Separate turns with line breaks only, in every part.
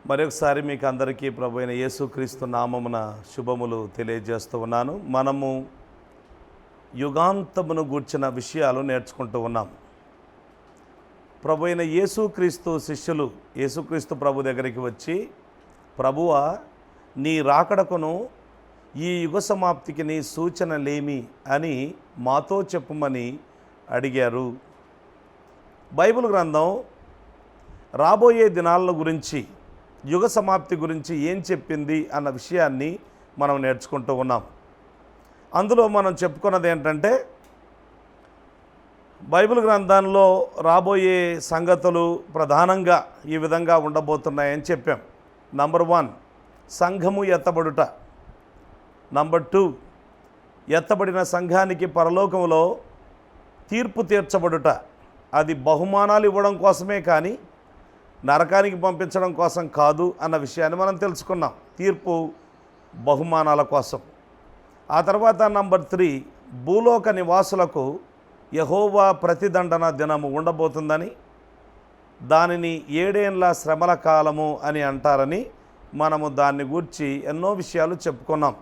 మరొకసారి మీకు అందరికీ ప్రభు అయిన యేసుక్రీస్తు నామమున శుభములు తెలియజేస్తూ ఉన్నాను. మనము యుగాంతమును గూర్చిన విషయాలు నేర్చుకుంటూ ఉన్నాం. ప్రభు అయిన యేసుక్రీస్తు శిష్యులు యేసుక్రీస్తు ప్రభు దగ్గరికి వచ్చి, ప్రభువా, నీ రాకడకును ఈ యుగ సమాప్తికి నీ సూచనలేమి అని మాతో చెప్పుమని అడిగారు. బైబిల్ గ్రంథం రాబోయే దినాల గురించి, యుగ సమాప్తి గురించి ఏం చెప్పింది అన్న విషయాన్ని మనం నేర్చుకుంటూ ఉన్నాం. అందులో మనం చెప్పుకున్నది ఏంటంటే, బైబిల్ గ్రంథంలో రాబోయే సంగతులు ప్రధానంగా ఈ విధంగా ఉండబోతున్నాయని చెప్పాం. నంబర్ 1, సంఘము ఎత్తబడుట. నంబర్ 2, ఎత్తబడిన సంఘానికి పరలోకంలో తీర్పు తీర్చబడుట. అది బహుమానాలు ఇవ్వడం కోసమే కానీ నరకానికి పంపించడం కోసం కాదు అన్న విషయాన్ని మనం తెలుసుకున్నాం. తీర్పు బహుమానాల కోసం. ఆ తర్వాత నంబర్ 3, భూలోక నివాసులకు యెహోవా ప్రతిదండన దినము ఉండబోతుందని, దానిని 7 ఏండ్ల శ్రమల కాలము అని అంటారని మనము దాన్ని గూర్చి ఎన్నో విషయాలు చెప్పుకున్నాం.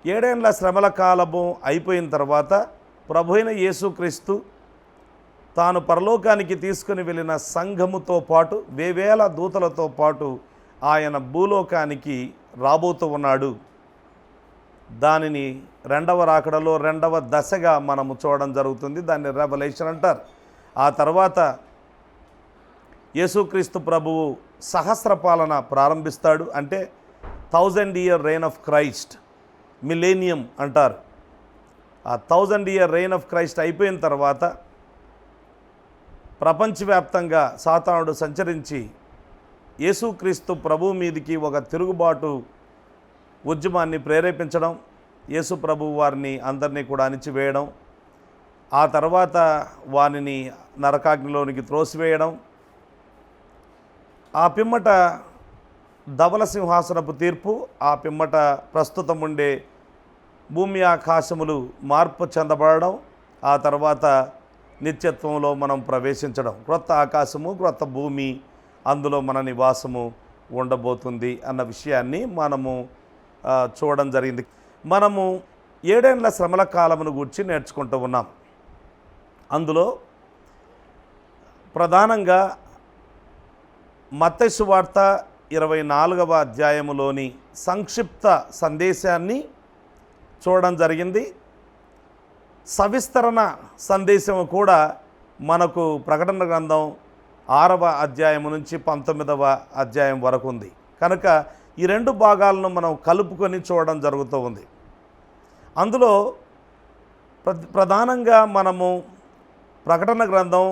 7 ఏండ్ల శ్రమల కాలము అయిపోయిన తర్వాత ప్రభు అయిన యేసుక్రీస్తు తాను పరలోకానికి తీసుకుని వెళ్ళిన సంఘముతో పాటు వేవేల దూతలతో పాటు ఆయన భూలోకానికి రాబోతూ ఉన్నాడు. దానిని రెండవ రాకడలో రెండవ దశగా మనము చూడడం జరుగుతుంది. దాన్ని రెవల్యూషన్ అంటారు. ఆ తర్వాత యేసుక్రీస్తు ప్రభువు సహస్ర పాలన ప్రారంభిస్తాడు. అంటే 1000 year reign of Christ, millennium అంటారు. ఆ 1000 year reign ఆఫ్ క్రైస్ట్ అయిపోయిన తర్వాత ప్రపంచవ్యాప్తంగా సాతానుడు సంచరించి యేసుక్రీస్తు ప్రభు మీదికి ఒక తిరుగుబాటు ఉద్యమాన్ని ప్రేరేపించడం, యేసు ప్రభు వారిని అందరినీ కూడా అణిచివేయడం, ఆ తర్వాత వారిని నరకాగ్నిలోనికి త్రోసివేయడం, ఆ పిమ్మట ధవల సింహాసనపు తీర్పు, ఆ పిమ్మట ప్రస్తుతం ఉండే భూమి ఆకాశములు మార్పు చెందబడడం, ఆ తర్వాత నిత్యత్వంలో మనం ప్రవేశించడం, క్రొత్త ఆకాశము క్రొత్త భూమి, అందులో మన నివాసము ఉండబోతుంది అన్న విషయాన్ని మనము చూడడం జరిగింది. మనము 7 ఏండ్ల శ్రమల కాలమును గురించి నేర్చుకుంటూ ఉన్నాం. అందులో ప్రధానంగా మత్తయి సువార్త 24వ అధ్యాయములోని సంక్షిప్త సందేశాన్ని చూడడం జరిగింది. సవిస్తరణ సందేశము కూడా మనకు ప్రకటన గ్రంథం 6వ అధ్యాయము నుంచి 19వ అధ్యాయం వరకు ఉంది. కనుక ఈ 2 భాగాలను మనం కలుపుకొని చూడడం జరుగుతూ ఉంది. అందులో ప్రధానంగా మనము ప్రకటన గ్రంథం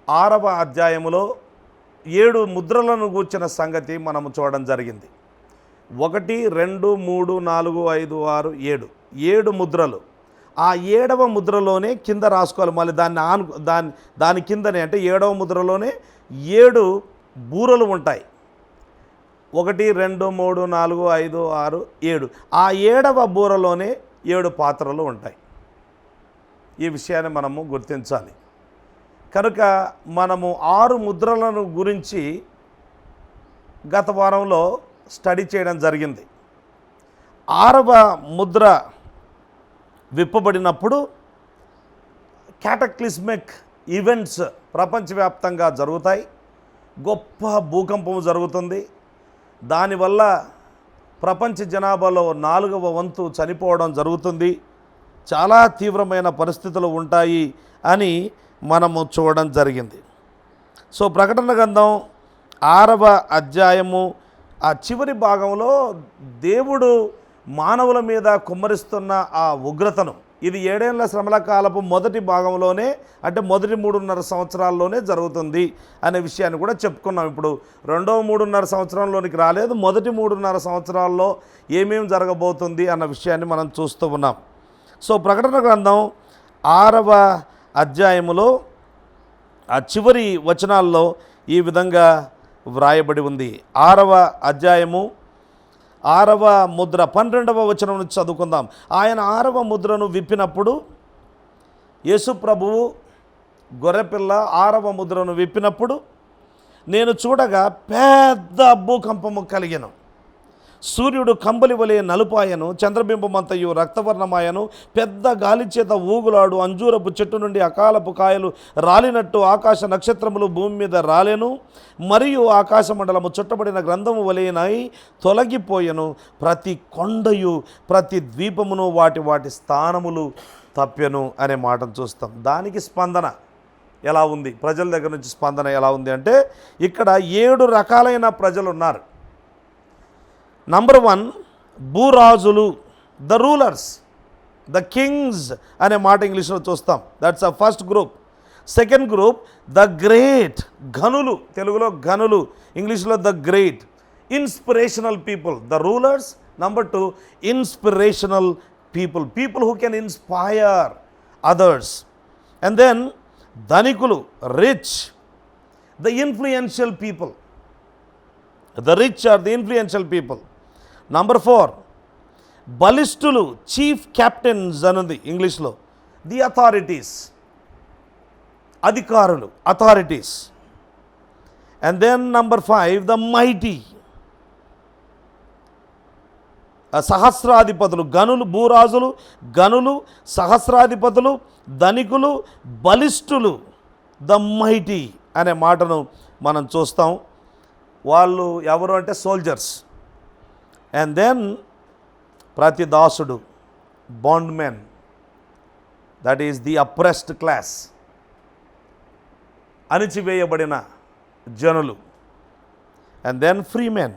6వ అధ్యాయములో 7 ముద్రలను గూర్చిన సంగతి మనము చూడడం జరిగింది. 1, 2, 3, 4, 5, 6, 7 ముద్రలు. ఆ 7వ ముద్రలోనే కింద రాసుకోవాలి. మళ్ళీ దాని కిందనే, అంటే 7వ ముద్రలోనే 7 బూరలు ఉంటాయి. 1, 2, 3, 4, 5, 6, 7. ఆ 7వ బూరలోనే 7 పాత్రలు ఉంటాయి. ఈ విషయాన్ని మనము గుర్తించాలి. కనుక మనము 6 ముద్రలను గురించి గత వారంలో స్టడీ చేయడం జరిగింది. 6వ ముద్ర విప్పబడినప్పుడు క్యాటక్లిస్మిక్ ఈవెంట్స్ ప్రపంచవ్యాప్తంగా జరుగుతాయి. గొప్ప భూకంపం జరుగుతుంది. దానివల్ల ప్రపంచ జనాభాలో 4వ వంతు చనిపోవడం జరుగుతుంది. చాలా తీవ్రమైన పరిస్థితులు ఉంటాయి అని మనము చూడడం జరిగింది. సో ప్రకటన గ్రంథం 6వ అధ్యాయము ఆ చివరి భాగంలో దేవుడు మానవుల మీద కుమ్మరిస్తున్న ఆ ఉగ్రతను, ఇది 7 ఏండ్ల శ్రమల కాలపు మొదటి భాగంలోనే, అంటే మొదటి 3.5 సంవత్సరాల్లోనే జరుగుతుంది అనే విషయాన్ని కూడా చెప్పుకున్నాం. ఇప్పుడు రెండవ 3.5 సంవత్సరంలోనికి రాలేదు. మొదటి 3.5 సంవత్సరాల్లో ఏమేమి జరగబోతుంది అన్న విషయాన్ని మనం చూస్తూ ఉన్నాం. సో ప్రకటన గ్రంథం 6వ అధ్యాయములో ఆ చివరి వచనాల్లో ఈ విధంగా వ్రాయబడి ఉంది. 6వ అధ్యాయము 6వ ముద్ర 12వ వచనం నుంచి చదువుకుందాం. ఆయన 6వ ముద్రను విప్పినప్పుడు యేసు ప్రభువు గొర్రెపిల్ల 6వ ముద్రను విప్పినప్పుడు నేను చూడగా పెద్ద భూకంపము కలిగెను. సూర్యుడు కంబలి వలె నలుపాయను, చంద్రబింబమంతయు రక్తవర్ణమాయను. పెద్ద గాలి చేత ఊగులాడు అంజూరపు చెట్టు నుండి అకాలపు కాయలు రాలినట్టు ఆకాశ నక్షత్రములు భూమి మీద రాలెను. మరియు ఆకాశ మండలము చుట్టబడిన గ్రంథము వలెనై తొలగిపోయెను. ప్రతి కొండయు ప్రతి ద్వీపమును వాటి వాటి స్థానములు తప్పెను అనే మాటను చూస్తాం. దానికి స్పందన ఎలా ఉంది, ప్రజల దగ్గర నుంచి స్పందన ఎలా ఉంది అంటే, ఇక్కడ 7 రకాలైన ప్రజలు ఉన్నారు. నంబర్ 1 భూరాజులు, ద రూలర్స్, ద కింగ్స్ అనే మాట ఇంగ్లీష్లో చూస్తాం. That's a first group. Second group the great, ఘనులు, తెలుగులో ఘనులు, ఇంగ్లీష్లో the great. Inspirational people, the rulers. Number 2 inspirational people, people who can inspire others. And then ధనికులు, rich, the influential people. The rich are the influential people. Number 4 బలిష్ఠులు, chief captains అనుంది ఇంగ్లీష్లో. The authorities, అధికారులు, authorities. And then number 5 the mighty, సహస్రాధిపతులు, గనులు, భూరాజులు, గనులు, సహస్రాధిపతులు, ధనికులు, బలిష్ఠులు, the mighty అనే మాటను మనం చూస్తాం. వాళ్ళు ఎవరు అంటే సోల్జర్స్. అండ్ దెన్ ప్రతి దాసుడు, bondmen, that is the oppressed class, అణిచివేయబడిన జనులు. అండ్ దెన్ ఫ్రీ మెన్,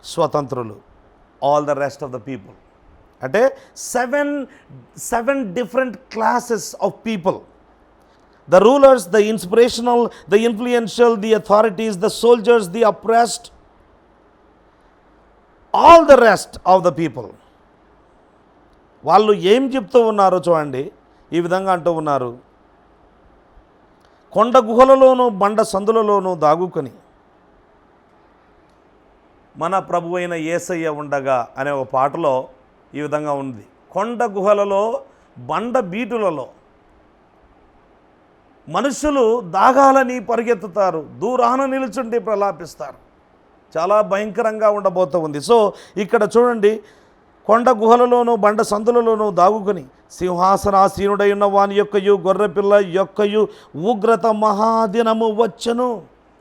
స్వతంత్రులు, all the rest of the people. అంటే seven different classes of people. The rulers, the inspirational, the influential, the authorities, the soldiers, the oppressed, all the rest of the people. వాళ్ళు ఏం చెప్తూ ఉన్నారో చూడండి. ఈ విధంగా అంటూ ఉన్నారు, కొండ గుహలలోనూ బండ సందులలోనూ దాగుకొని మన ప్రభు అయిన యేసయ్య ఉండగా అనే ఒక పాటలో ఈ విధంగా ఉంది. కొండ గుహలలో, బండ బీటులలో మనుషులు దాగాలని పరిగెత్తుతారు, దూరాన నిలుచుండి ప్రలాపిస్తారు. చాలా భయంకరంగా ఉండబోతూ ఉంది. సో ఇక్కడ చూడండి, కొండ గుహలలోనూ బండ సందులలోనూ దాగుకొని సింహాసనాసీనుడై ఉన్న వాని యొక్కయు గొర్రెపిల్ల యొక్కయు ఉగ్రత మహాదినము వచ్చెను.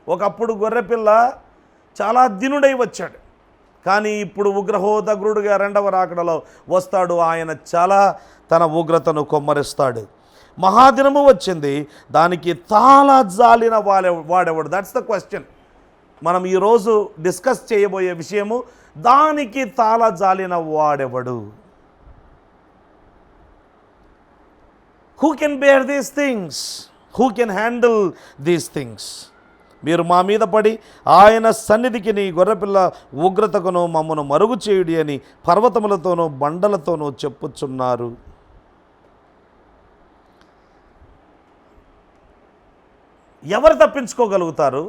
ఒకప్పుడు గొర్రెపిల్ల చాలా దినుడై వచ్చాడు, కానీ ఇప్పుడు ఉగ్రహోదగ్రుడుగా రెండవ రాకడలో వస్తాడు. ఆయన చాలా తన ఉగ్రతను కొమ్మరిస్తాడు. మహాదినము వచ్చింది, దానికి తాళజాలిన వాడెవడు? That's the question. మనం ఈరోజు డిస్కస్ చేయబోయే విషయము, దానికి తాళజాలిన వాడెవడు? Who can bear these things, who can handle these things? మీరు మా మీద పడి ఆయన సన్నిధికి నీ గొర్రెపిల్ల ఉగ్రతకును మమ్మను మరుగు చేయుడి అని పర్వతములతోనూ బండలతోనూ చెప్పుచున్నారు. ఎవరు తప్పించుకోగలుగుతారు?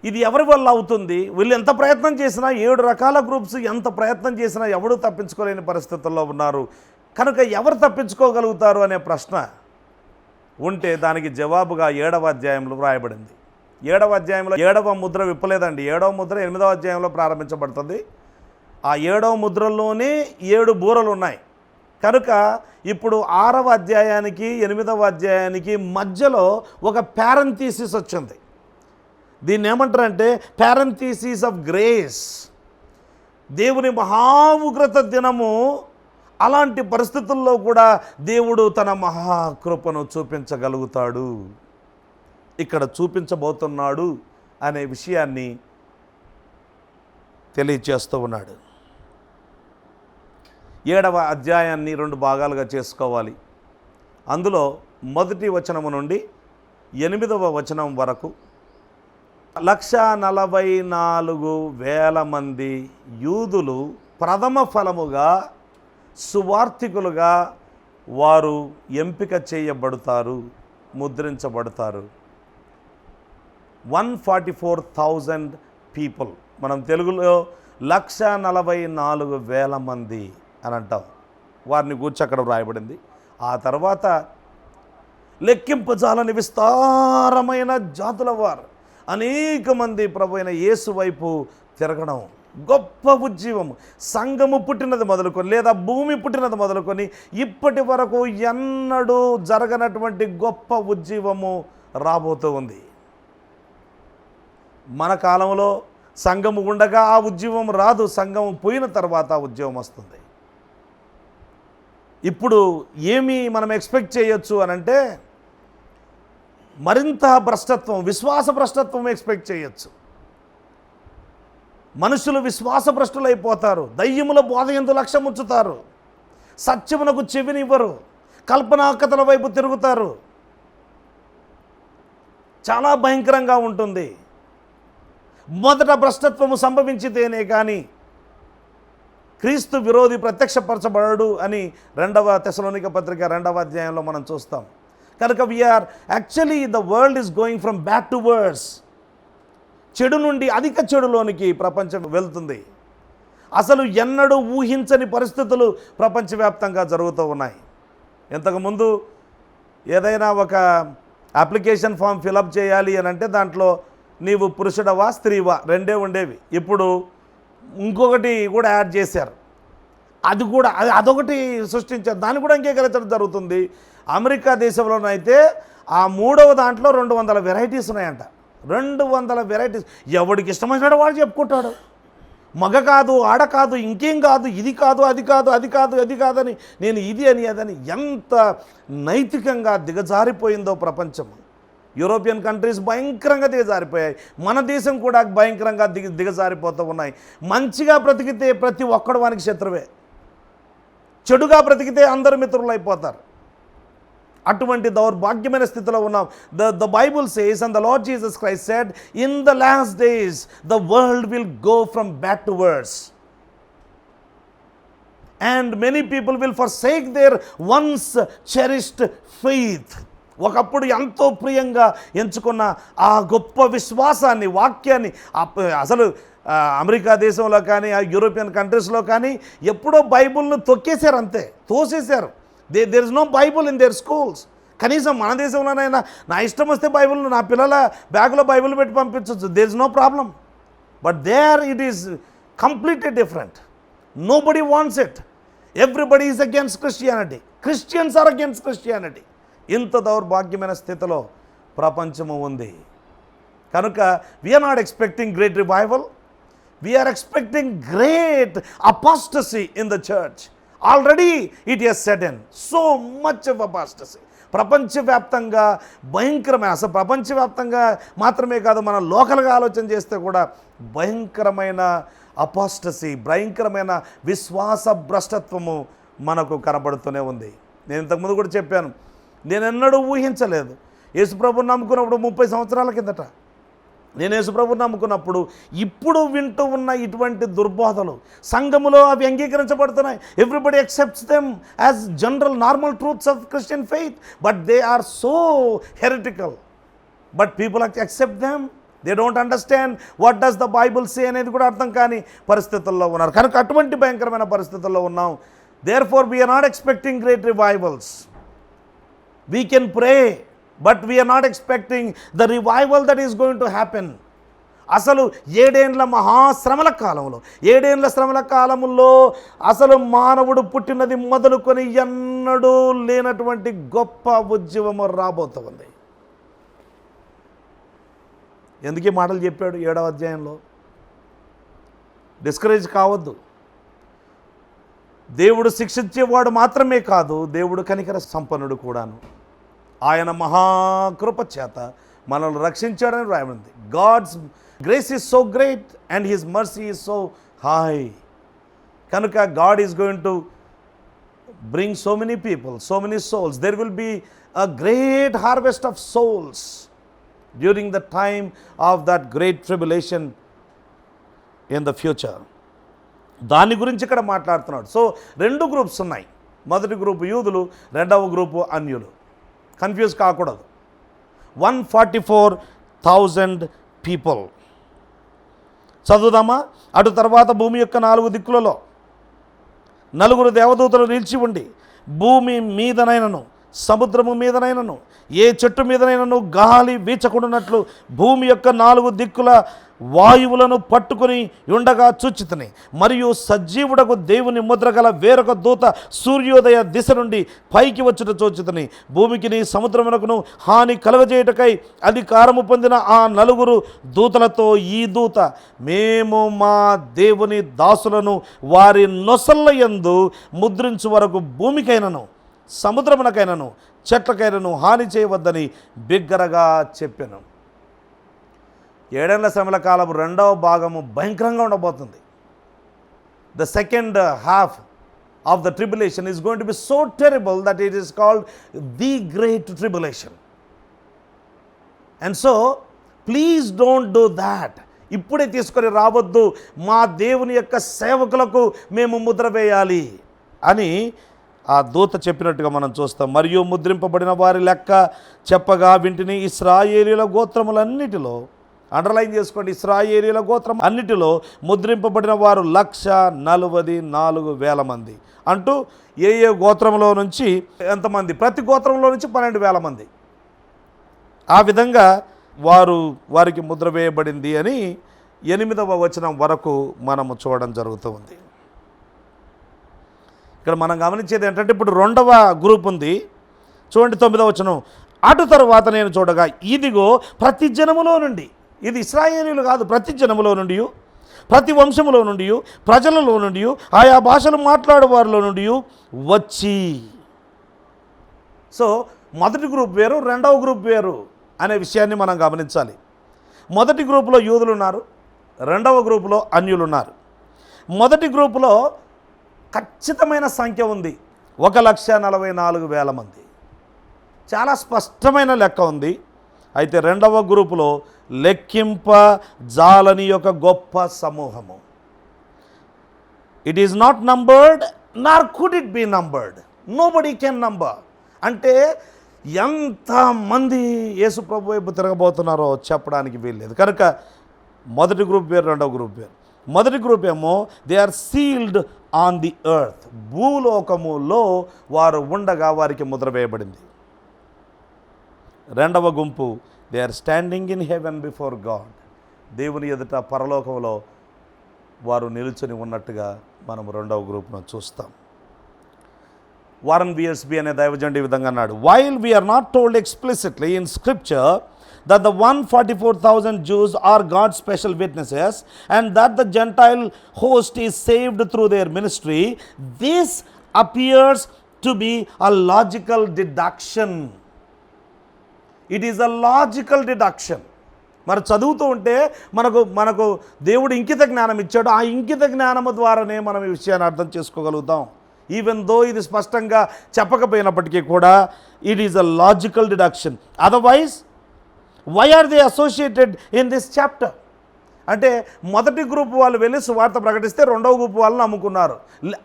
ఇది ఎవరి వల్ల అవుతుంది? వీళ్ళు ఎంత ప్రయత్నం చేసినా, 7 రకాల గ్రూప్స్ ఎంత ప్రయత్నం చేసినా ఎవరు తప్పించుకోలేని పరిస్థితుల్లో ఉన్నారు. కనుక ఎవరు తప్పించుకోగలుగుతారు అనే ప్రశ్న ఉంటే దానికి జవాబుగా 7వ అధ్యాయంలో వ్రాయబడింది. 7వ అధ్యాయంలో 7వ ముద్ర విప్పలేదండి. 7వ ముద్ర 8వ అధ్యాయంలో ప్రారంభించబడుతుంది. ఆ 7వ ముద్రలోనే 7 బూరలు ఉన్నాయి. కనుక ఇప్పుడు 6వ అధ్యాయానికి 8వ అధ్యాయానికి మధ్యలో ఒక ప్యారంథీసిస్ వచ్చింది. దీన్ని ఏమంటారంటే ప్యారంథీసిస్ ఆఫ్ గ్రేస్. దేవుని మహా ఉగ్రత దినము, అలాంటి పరిస్థితుల్లో కూడా దేవుడు తన మహాకృపను చూపించగలుగుతాడు, ఇక్కడ చూపించబోతున్నాడు అనే విషయాన్ని తెలియచేస్తూ ఉన్నాడు. 7వ అధ్యాయాన్ని 2 భాగాలుగా చేసుకోవాలి. అందులో మొదటి వచనము నుండి 8వ వచనం వరకు 1,44,000 మంది యూదులు ప్రథమ ఫలముగా సువార్థికులుగా వారు ఎంపిక చేయబడతారు, ముద్రించబడతారు. 144,000 పీపుల్. మనం తెలుగులో 1,44,000 మంది అని అంటాం. వారిని గూర్చి అక్కడ వ్రాయబడింది. ఆ తర్వాత లెక్కింపజాలని విస్తారమైన జాతుల వారు అనేక మంది ప్రభు అయిన యేసు వైపు తిరగడం గొప్ప ఉజ్జీవము. సంఘము పుట్టినది మొదలుకొని లేదా భూమి పుట్టినది మొదలుకొని ఇప్పటి వరకు ఎన్నడూ జరగనటువంటి గొప్ప ఉజ్జీవము రాబోతూ ఉంది. మన కాలంలో సంఘము ఉండగా ఆ ఉద్యమం రాదు, సంఘం పోయిన తర్వాత ఆ ఉద్యమం వస్తుంది. ఇప్పుడు ఏమి మనం ఎక్స్పెక్ట్ చేయొచ్చు అనంటే మరింత భ్రష్టత్వం, విశ్వాస భ్రష్టత్వం ఎక్స్పెక్ట్ చేయొచ్చు. మనుషులు విశ్వాస భ్రష్టులైపోతారు, దయ్యముల బోధ ఎందు లక్ష్యం ఉంచుతారు, సత్యమునకు చెవినివ్వరు, కల్పనాకథల వైపు తిరుగుతారు. చాలా భయంకరంగా ఉంటుంది. మొదట భ్రష్టత్వము సంభవించితేనే కానీ క్రీస్తు విరోధి ప్రత్యక్షపరచబడడు అని 2వ తెస్సలోనిక పత్రిక 2వ అధ్యాయంలో మనం చూస్తాం. కనుక we are actually the world is going from bad to worse. చెడు నుండి అధిక చెడులోనికి ప్రపంచం వెళ్తుంది. అసలు ఎన్నడూ ఊహించని పరిస్థితులు ప్రపంచవ్యాప్తంగా జరుగుతూ ఉన్నాయి. ఇంతకుముందు ఏదైనా ఒక అప్లికేషన్ ఫామ్ ఫిలప్ చేయాలి అని అంటే దాంట్లో నీవు పురుషుడవా స్త్రీవా రెండే ఉండేవి. ఇప్పుడు ఇంకొకటి కూడా యాడ్ చేశారు. అదొకటి సృష్టించారు, దాన్ని కూడా అంగీకరించడం జరుగుతుంది. అమెరికా దేశంలోనైతే ఆ 3వ దాంట్లో 200 వెరైటీస్ ఉన్నాయంట. 200 వెరైటీస్. ఎవడికి ఇష్టమైనడు వాడు చెప్పుకుంటాడు. మగ కాదు, ఆడ కాదు, ఇంకేం కాదు, ఇది కాదు, అది కాదు, అది కాదు, అది కాదని, నేను ఇది అని అదని. ఎంత నైతికంగా దిగజారిపోయిందో ప్రపంచం. యూరోపియన్ కంట్రీస్ భయంకరంగా దిగజారిపోయాయి. మన దేశం కూడా భయంకరంగా దిగజారిపోతూ ఉన్నాయి. మంచిగా బ్రతికితే ప్రతి ఒక్కడు వానికి శత్రువే, చెడుగా బ్రతికితే అందరు మిత్రులు అయిపోతారు. అటువంటి దౌర్భాగ్యమైన స్థితిలో ఉన్నాం. The Bible says, and the Lord Jesus Christ said, in the last days the world will go from bad to worse, and many people will forsake their once cherished faith. ఒకప్పుడు ఎంతో ప్రియంగా ఎంచుకున్న ఆ గొప్ప విశ్వాసాన్ని, వాక్యాన్ని అసలు అమెరికా దేశంలో కానీ ఆ యూరోపియన్ కంట్రీస్లో కానీ ఎప్పుడో బైబుల్ను తొక్కేశారు, అంతే తోసేశారు. There is no Bible in their schools. కనీసం మన దేశంలోనైనా నా ఇష్టం వస్తే బైబుల్ను నా పిల్లల బ్యాగులో బైబుల్ పెట్టి పంపించవచ్చు, there is no problem. But there it is completely different. Nobody wants it. Everybody is against Christianity. Christians are against Christianity. ఇంత దౌర్భాగ్యమైన స్థితిలో ప్రపంచము ఉంది. కనుక we are not expecting great revival, we are expecting great apostasy in the church. Already it has set in so much of apostasy. ప్రపంచవ్యాప్తంగా భయంకరమైన, అసలు ప్రపంచవ్యాప్తంగా మాత్రమే కాదు, మన లోకల్గా ఆలోచన చేస్తే కూడా భయంకరమైన అపాస్టసీ, భయంకరమైన విశ్వాస భ్రష్టత్వము మనకు కనబడుతూనే ఉంది. నేను ఇంతకుముందు కూడా చెప్పాను, నేను ఎన్నడూ ఊహించలేదు. యేసుప్రభుని నమ్ముకున్నప్పుడు 30 సంవత్సరాల కిందట నేను యేసుప్రభుని నమ్ముకున్నప్పుడు ఇప్పుడు వింటూ ఉన్న ఇటువంటి దుర్బోధలు సంఘములో అవి అంగీకరించబడుతున్నాయి. Everybody accepts them as general normal truths of Christian faith, but they are so heretical. But people accept them. They don't understand what does the Bible say అనేది కూడా అర్థం కాని పరిస్థితుల్లో ఉన్నారు. కనుక అటువంటి భయంకరమైన పరిస్థితుల్లో ఉన్నాం. Therefore we are not expecting great revivals. We can pray, but we are not expecting the revival that is going to happen. అసలు 7 ఏండ్ల మహాశ్రమల కాలంలో, 7 ఏండ్ల శ్రమల కాలంలో అసలు మానవుడు పుట్టినది మొదలుకొని ఎన్నడూ లేనటువంటి గొప్ప ఉద్యమము రాబోతుంది. ఎందుకు ఈ మాటలు చెప్పాడు 7వ అధ్యాయంలో? డిస్కరేజ్ కావద్దు. దేవుడు శిక్షించేవాడు మాత్రమే కాదు, దేవుడు కనికర సంపన్నుడు కూడాను. ఆయన మహాకృప చేత మనల్ని రక్షించాడని రాయబడింది. God's grace is so great and his mercy is so high. కనుక God is going to bring so many people, so many souls. There will be a great harvest of souls during the time of that great tribulation in the future. దాని గురించి ఇక్కడ మాట్లాడుతున్నాడు. So 2 groups ఉన్నాయి. మొదటి group యూదులు, 2వ group అన్యులు. Confuse కాకూడదు. 144,000 పీపుల్. చదువుదామా? అటు తర్వాత భూమి యొక్క 4 దిక్కులలో 4 దేవదూతలు నిలిచి ఉండి భూమి మీదనైనను సముద్రము మీదనైనను ఏ చెట్టు మీదనైనా గాలి వీచకుండానట్లు భూమి యొక్క 4 దిక్కుల వాయువులను పట్టుకుని ఉండగా చూచితిని. మరియు సజీవుడకు దేవుని ముద్ర గల వేరొక దూత సూర్యోదయ దిశ నుండి పైకి వచ్చుట చూచితిని. భూమికిని సముద్రమునకును హాని కలగజేయుటకై అధికారము పొందిన ఆ 4 దూతలతో ఈ దూత, మేము మా దేవుని దాసులను వారి నొసళ్ళ యందు ముద్రించు వరకు భూమికైనను సముద్రమునకైనను చెట్లకైనను హాని చేయవద్దని బిగ్గరగా చెప్పాను. 7 ఏళ్ల శ్రమల కాలము 2వ భాగము భయంకరంగా ఉండబోతుంది. The second half of the tribulation is going to be so terrible that it is called the great tribulation. And so please don't do that. ఇప్పుడే తీసుకొని రావద్దు, మా దేవుని యొక్క సేవకులకు మేము ముద్ర వేయాలి అని ఆ దూత చెప్పినట్టుగా మనం చూస్తాం. మరియు ముద్రింపబడిన వారి లెక్క చెప్పగా వింటిని. ఇశ్రాయేలీయుల గోత్రములన్నిటిలో, అండర్లైన్ చేసుకోండి, ఇశ్రాయేలీయుల గోత్రం అన్నిటిలో ముద్రింపబడిన వారు 144,000 మంది అంటూ ఏ గోత్రంలో నుంచి ఎంతమంది, ప్రతి గోత్రంలో నుంచి 12,000 మంది, ఆ విధంగా వారికి ముద్ర వేయబడింది అని 8వ వచనం వరకు మనము చూడడం జరుగుతూ ఉంది. ఇక్కడ మనం గమనించేది ఏంటంటే, ఇప్పుడు 2వ గ్రూప్ ఉంది చూడండి, 9వ వచనం. అటు తరువాత నేను చూడగా ఇదిగో ప్రతి జనములో నుండి, ఇది ఇశ్రాయేలీయులు కాదు, ప్రతి జనములో నుండి, ప్రతి వంశములో నుండి, ప్రజలలో నుండి, ఆయా భాషలు మాట్లాడే వారిలో నుండి వచ్చి. సో మొదటి గ్రూప్ వేరు, 2వ గ్రూప్ వేరు అనే విషయాన్ని మనం గమనించాలి. మొదటి గ్రూపులో యూదులు ఉన్నారు, 2వ గ్రూపులో అన్యులు ఉన్నారు. మొదటి గ్రూపులో ఖచ్చితమైన సంఖ్య ఉంది, 1,44,000 మంది, చాలా స్పష్టమైన లెక్క ఉంది. అయితే 2వ గ్రూపులో లెక్కింప జాలని ఒక గొప్ప సమూహము. It is not numbered Nar could it be numbered, nobody can number. అంటే ఎంతమంది యేసు ప్రభు వైపు తిరగబోతున్నారో చెప్పడానికి వీల్లేదు. కనుక మొదటి గ్రూప్ వేరు, 2వ గ్రూప్ వేరు. మొదటి గ్రూప్ ఏమో they are sealed on the earth, భూలోకములో వారు ఉండగా వారికి ముద్ర వేయబడింది. 2వ గుంపు they are standing in heaven before God, దేవుని ఎదుట పరలోకంలో వారు నిలుచుని ఉన్నట్టుగా మనం 2వ గ్రూప్ను చూస్తాం. వారన్ బియర్స్బీ అనే దైవజనుడు ఈ విధంగా అన్నాడు, while we are not told explicitly in scripture that the 144,000 Jews are God's special witnesses and that the Gentile host is saved through their ministry, this appears to be a logical deduction. It is a logical deduction. మరి చదువుతూ ఉంటే మనకు దేవుడు ఇంకిత జ్ఞానం ఇచ్చాడు, ఆ ఇంకిత జ్ఞానము ద్వారానే మనం ఈ విషయాన్ని అర్థం చేసుకోగలుగుతాం. ఈవెన్ దో ఇది స్పష్టంగా చెప్పకపోయినప్పటికీ కూడా it is a logical deduction. Otherwise why are they associated in this chapter? అంటే మొదటి గ్రూప్ వాళ్ళు వెళ్ళి సువార్త ప్రకటిస్తే 2వ గ్రూప్ వాళ్ళు నమ్ముకున్నారు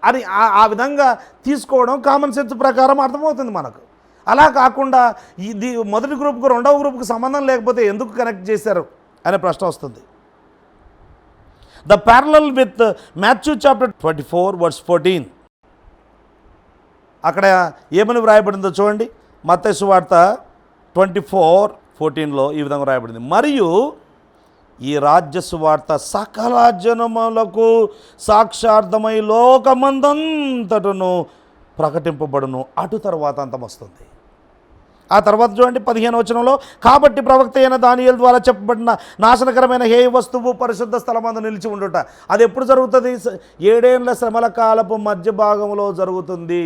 అని ఆ విధంగా తీసుకోవడం కామన్ సెన్స్ ప్రకారం అర్థమవుతుంది మనకు. అలా కాకుండా ఇది మొదటి గ్రూప్కు 2వ గ్రూప్కి సంబంధం లేకపోతే ఎందుకు కనెక్ట్ చేశారు అనే ప్రశ్న వస్తుంది. The parallel with Matthew chapter 24 verse 14, అక్కడ ఏమని వ్రాయబడిందో చూడండి. మత్తయి సువార్త 24:14లో ఈ విధంగా వ్రాయబడింది, మరియు ఈ రాజ్య సువార్త సకల జనములకు సాక్షార్థమై లోకమందంతటను ప్రకటింపబడును, అటు తర్వాత అంతం వస్తుంది. ఆ తర్వాత చూడండి 15వ వచనంలో, కాబట్టి ప్రవక్త అయిన దానియేలు ద్వారా చెప్పబడిన నాశనకరమైన హేయ వస్తువు పరిశుద్ధ స్థలమందు నిలిచి ఉండుట. అది ఎప్పుడు జరుగుతుంది? 7 ఏళ్ల శ్రమల కాలపు మధ్య భాగంలో జరుగుతుంది.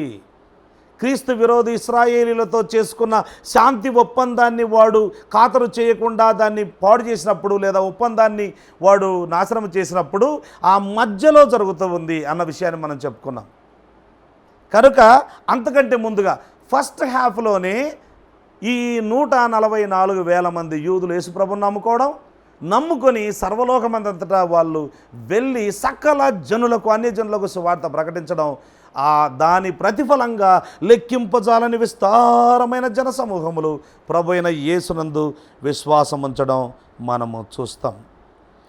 క్రీస్తు విరోధి ఇశ్రాయేలీలతో చేసుకున్న శాంతి ఒప్పందాన్ని వాడు ఖాతరు చేయకుండా దాన్ని పాడు చేసినప్పుడు, లేదా ఒప్పందాన్ని వాడు నాశనం చేసినప్పుడు ఆ మధ్యలో జరుగుతూ ఉంది అన్న విషయాన్ని మనం చెప్పుకున్నాం. కనుక అంతకంటే ముందుగా ఫస్ట్ హాఫ్లోనే ఈ 144,000 మంది యూదులు యేసుప్రభుని నమ్ముకొని సర్వలోకమంతటా వాళ్ళు వెళ్ళి సకల జనులకు, అన్య జనులకు సువార్త ప్రకటించడం, దాని ప్రతిఫలంగా లెక్కింపజాలని విస్తారమైన జనసమూహములు ప్రభు అయిన యేసునందు విశ్వాసం ఉంచడం మనము చూస్తాం.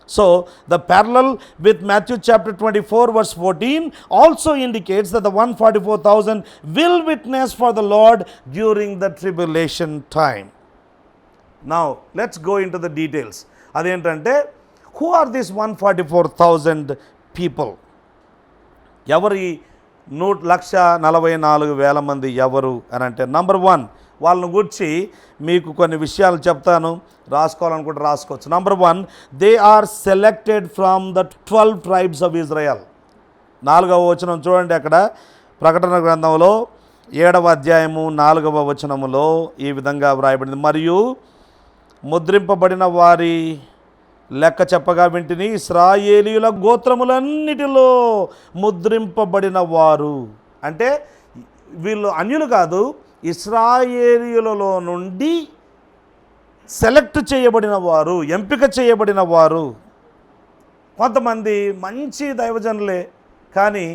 So, the parallel with Matthew chapter 24 verse 14 also indicates that the 144,000 will witness for the Lord during the tribulation time. Now, let's go into the details. అదేంటంటే, who are these 144,000 people? ఎవరి 1,44,000 మంది ఎవరు అని అంటే, నంబర్ 1, వాళ్ళని గురించి మీకు కొన్ని విషయాలు చెప్తాను, రాసుకోవాలనుకుంటే రాసుకోవచ్చు. Number 1, they are selected from the 12 tribes of Israel. 4వ వచనం చూడండి, అక్కడ ప్రకటన గ్రంథంలో 7వ అధ్యాయము 4వ వచనములో ఈ విధంగా వ్రాయబడింది. మరియు ముద్రింపబడిన వారి లెక్క చెప్పగా వింటిని, ఇశ్రాయేలీయుల గోత్రములన్నిటిలో ముద్రింపబడిన వారు అంటే వీళ్ళు అన్యులు కాదు, ఇశ్రాయేలీయులలో నుండి సెలెక్ట్ చేయబడిన వారు, ఎంపిక చేయబడిన వారు. కొంతమంది మంచి దైవజనులే, కానీ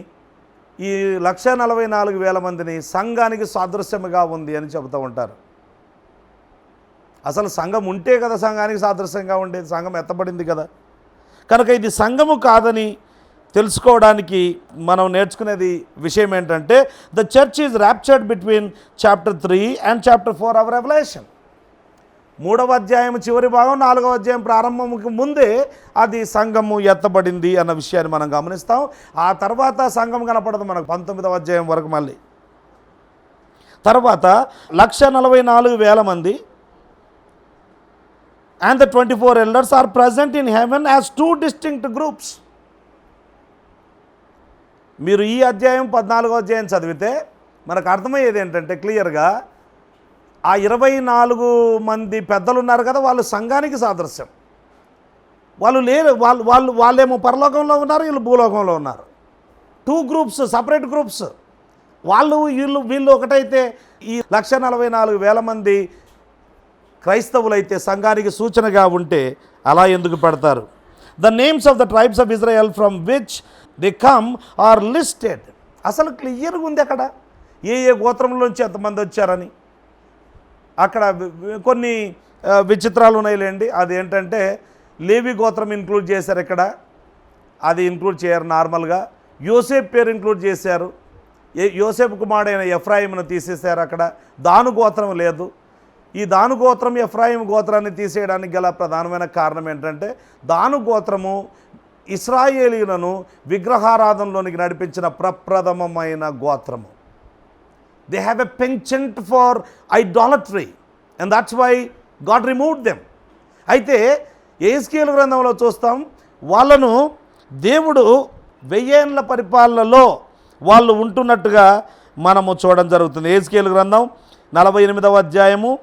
ఈ 1,44,000 మందిని సంఘానికి సాదృశ్యముగా ఉంది అని చెబుతూ ఉంటారు. అసలు సంఘం ఉంటే కదా సంఘానికి సాదృశ్యంగా ఉండేది, సంఘం ఎత్తబడింది కదా. కనుక ఇది సంఘము కాదని తెలుసుకోవడానికి మనం నేర్చుకునేది విషయం ఏంటంటే, the church is raptured between chapter 3 and chapter 4 of revolution. 3వ అధ్యాయం చివరి భాగం, 4వ అధ్యాయం ప్రారంభంకి ముందే అది సంఘము ఎత్తబడింది అన్న విషయాన్ని మనం గమనిస్తాం. ఆ తర్వాత సంఘం కనపడదు మనకు 19వ అధ్యాయం వరకు. మళ్ళీ తర్వాత 1,44,000 మంది and the 24 elders are present in heaven as 2 distinct groups. మీరు ఈ అధ్యాయం 14వ అధ్యాయం చదివితే మనకు అర్థమయ్యేది ఏంటంటే, క్లియర్గా ఆ 24 మంది పెద్దలు ఉన్నారు కదా, వాళ్ళు సంఘానికి సాదృశ్యం. వాళ్ళు లేరు, వాళ్ళేమో పరలోకంలో ఉన్నారు, వీళ్ళు భూలోకంలో ఉన్నారు. 2 గ్రూప్స్, సపరేట్ గ్రూప్స్. వీళ్ళు ఒకటైతే ఈ 1,44,000 మంది క్రైస్తవులైతే సంఘానికి సూచనగా ఉంటే అలా ఎందుకు పెడతారు? The names of the tribes of Israel from which they come or listed. అసలు క్లియర్గా ఉంది అక్కడ ఏ గోత్రంలోంచి ఎంతమంది వచ్చారని. అక్కడ కొన్ని విచిత్రాలు ఉన్నాయిలేండి. అదేంటంటే, లేవి గోత్రం ఇంక్లూడ్ చేశారు ఇక్కడ, అది ఇంక్లూడ్ చేయరు నార్మల్గా. యోసేపు పేరు ఇంక్లూడ్ చేశారు, యోసేపు కుమారుడైన ఎఫ్రాయిమును తీసేశారు. అక్కడ దాను గోత్రం లేదు. ఈ దాను గోత్రం ఎఫ్రాయిం గోత్రాన్ని తీసేయడానికి గల ప్రధానమైన కారణం ఏంటంటే, దాను గోత్రము ఇశ్రాయేలీయులను విగ్రహారాధనలోనికి నడిపించిన ప్రప్రథమమైన గోత్రము. They have a penchant for idolatry and that's why God removed them. అయితే యెహెజ్కేలు గ్రంథంలో చూస్తాం, వాళ్ళను దేవుడు 1000 ఏళ్ల పరిపాలనలో వాళ్ళు ఉంటున్నట్టుగా మనము చూడడం జరుగుతుంది. యెహెజ్కేలు గ్రంథం 48వ అధ్యాయము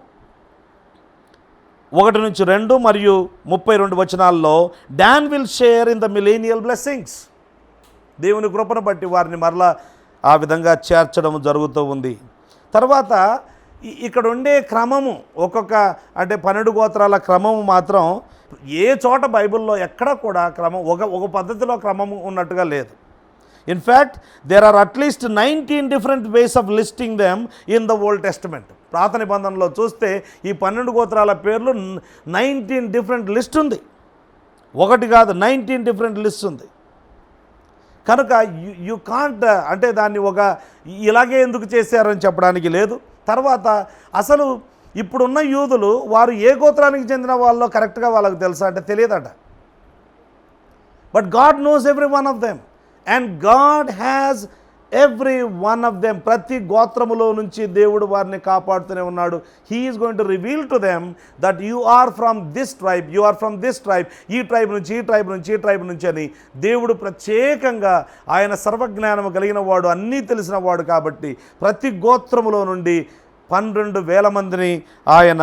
1-2 మరియు 32 వచనాల్లో, Dan will share in the millennial blessings. దేవుని కృపను బట్టి వారిని మరలా ఆ విధంగా చేర్చడం జరుగుతూ ఉంది. తర్వాత ఇక్కడ ఉండే క్రమము, ఒక్కొక్క అంటే 12 గోత్రాల క్రమము మాత్రం ఏ చోట బైబిల్లో ఎక్కడ కూడా క్రమం ఒక పద్ధతిలో క్రమము ఉన్నట్టుగా లేదు. In fact there are at least 19 different ways of listing them in the Old Testament. పాత నిబంధనలో చూస్తే ఈ 12 గోత్రాల పేర్లు 19 డిఫరెంట్ లిస్ట్ ఉంది. ఒకటి కాదు, 19 డిఫరెంట్ లిస్ట్ ఉంది. కనుక యు కాంట్ అంటే దాన్ని ఇలాగే ఎందుకు చేశారని చెప్పడానికి లేదు. తర్వాత అసలు ఇప్పుడున్న యూదులు వారు ఏ గోత్రానికి చెందిన వాళ్ళో కరెక్ట్గా వాళ్ళకు తెలుసా అంటే తెలియదట. But God knows every one of them and God has every one of them. ప్రతి గోత్రములో నుంచి దేవుడు వారిని కాపాడుతూనే ఉన్నాడు. He is going to reveal to them that you are from this tribe, you are from this tribe, ఈ tribe నుంచి, ఈ ట్రైబ్ నుంచి, ఈ ట్రైబ్ నుంచి అని దేవుడు ప్రత్యేకంగా, ఆయన సర్వజ్ఞానము కలిగిన వాడు, అన్నీ తెలిసిన వాడు కాబట్టి ప్రతి గోత్రములో నుండి 12,000 మందిని ఆయన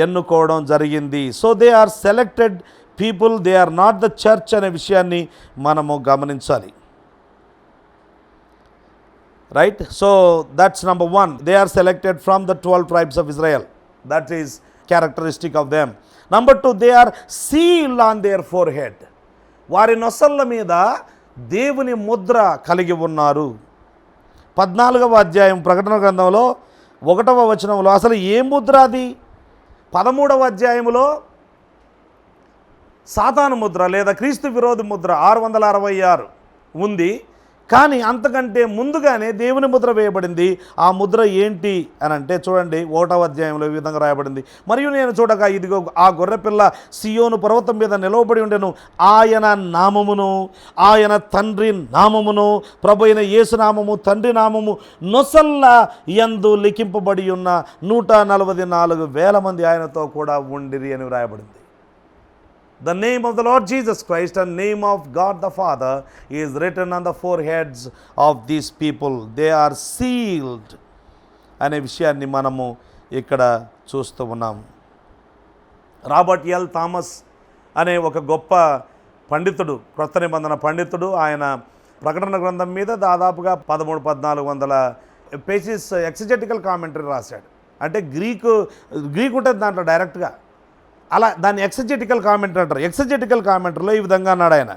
ఎన్నుకోవడం జరిగింది. So they are selected people, they are not the church అనే విషయాన్ని మనము గమనించాలి. Right? So that's number 1. They are selected from the 12 tribes of Israel. That is characteristic of them. Number 2, they are sealed on their forehead. వారి నొసళ్ళ మీద దేవుని ముద్ర కలిగి ఉన్నారు. 14వ అధ్యాయం ప్రకటన గ్రంథంలో 1వ వచనంలో అసలు ఏ ముద్ర అది? 13వ అధ్యాయంలో సాతాను ముద్ర లేదా క్రీస్తు విరోధి ముద్ర 666 ఉంది. కానీ అంతకంటే ముందుగానే దేవుని ముద్ర వేయబడింది. ఆ ముద్ర ఏంటి అని అంటే చూడండి, 1వ అధ్యాయంలో ఈ విధంగా రాయబడింది. మరియు నేను చూడగా ఇదిగో ఆ గొర్రెపిల్ల సియోను పర్వతం మీద నిలవబడి ఉండెను. ఆయన నామమును, ఆయన తండ్రి నామమును, ప్రభు అయిన యేసు నామము, తండ్రి నామము నొసల్ల యందు లిఖింపబడి ఉన్న 144,000 మంది ఆయనతో కూడా ఉండిరి అని రాయబడింది. The name of the Lord Jesus Christ and name of God the Father is written on the foreheads of these people. They are sealed అనే విషయాన్ని మనము ఇక్కడ చూస్తూ ఉన్నాం. రాబర్ట్ ఎల్ థామస్ అనే ఒక గొప్ప పండితుడు, క్రొత్త నిబంధన పండితుడు, ఆయన ప్రకటన గ్రంథం మీద దాదాపుగా 1300-1400 పేజెస్ ఎక్సజెటికల్ కామెంటరీ రాశాడు. అంటే గ్రీక్ ఉంటుంది దాంట్లో డైరెక్ట్గా. అలా దాన్ని ఎక్సజెటికల్ కామెంటరీ అంటారు. ఎక్సజెటికల్ కామెంటరీలో ఈ విధంగా అన్నాడు ఆయన.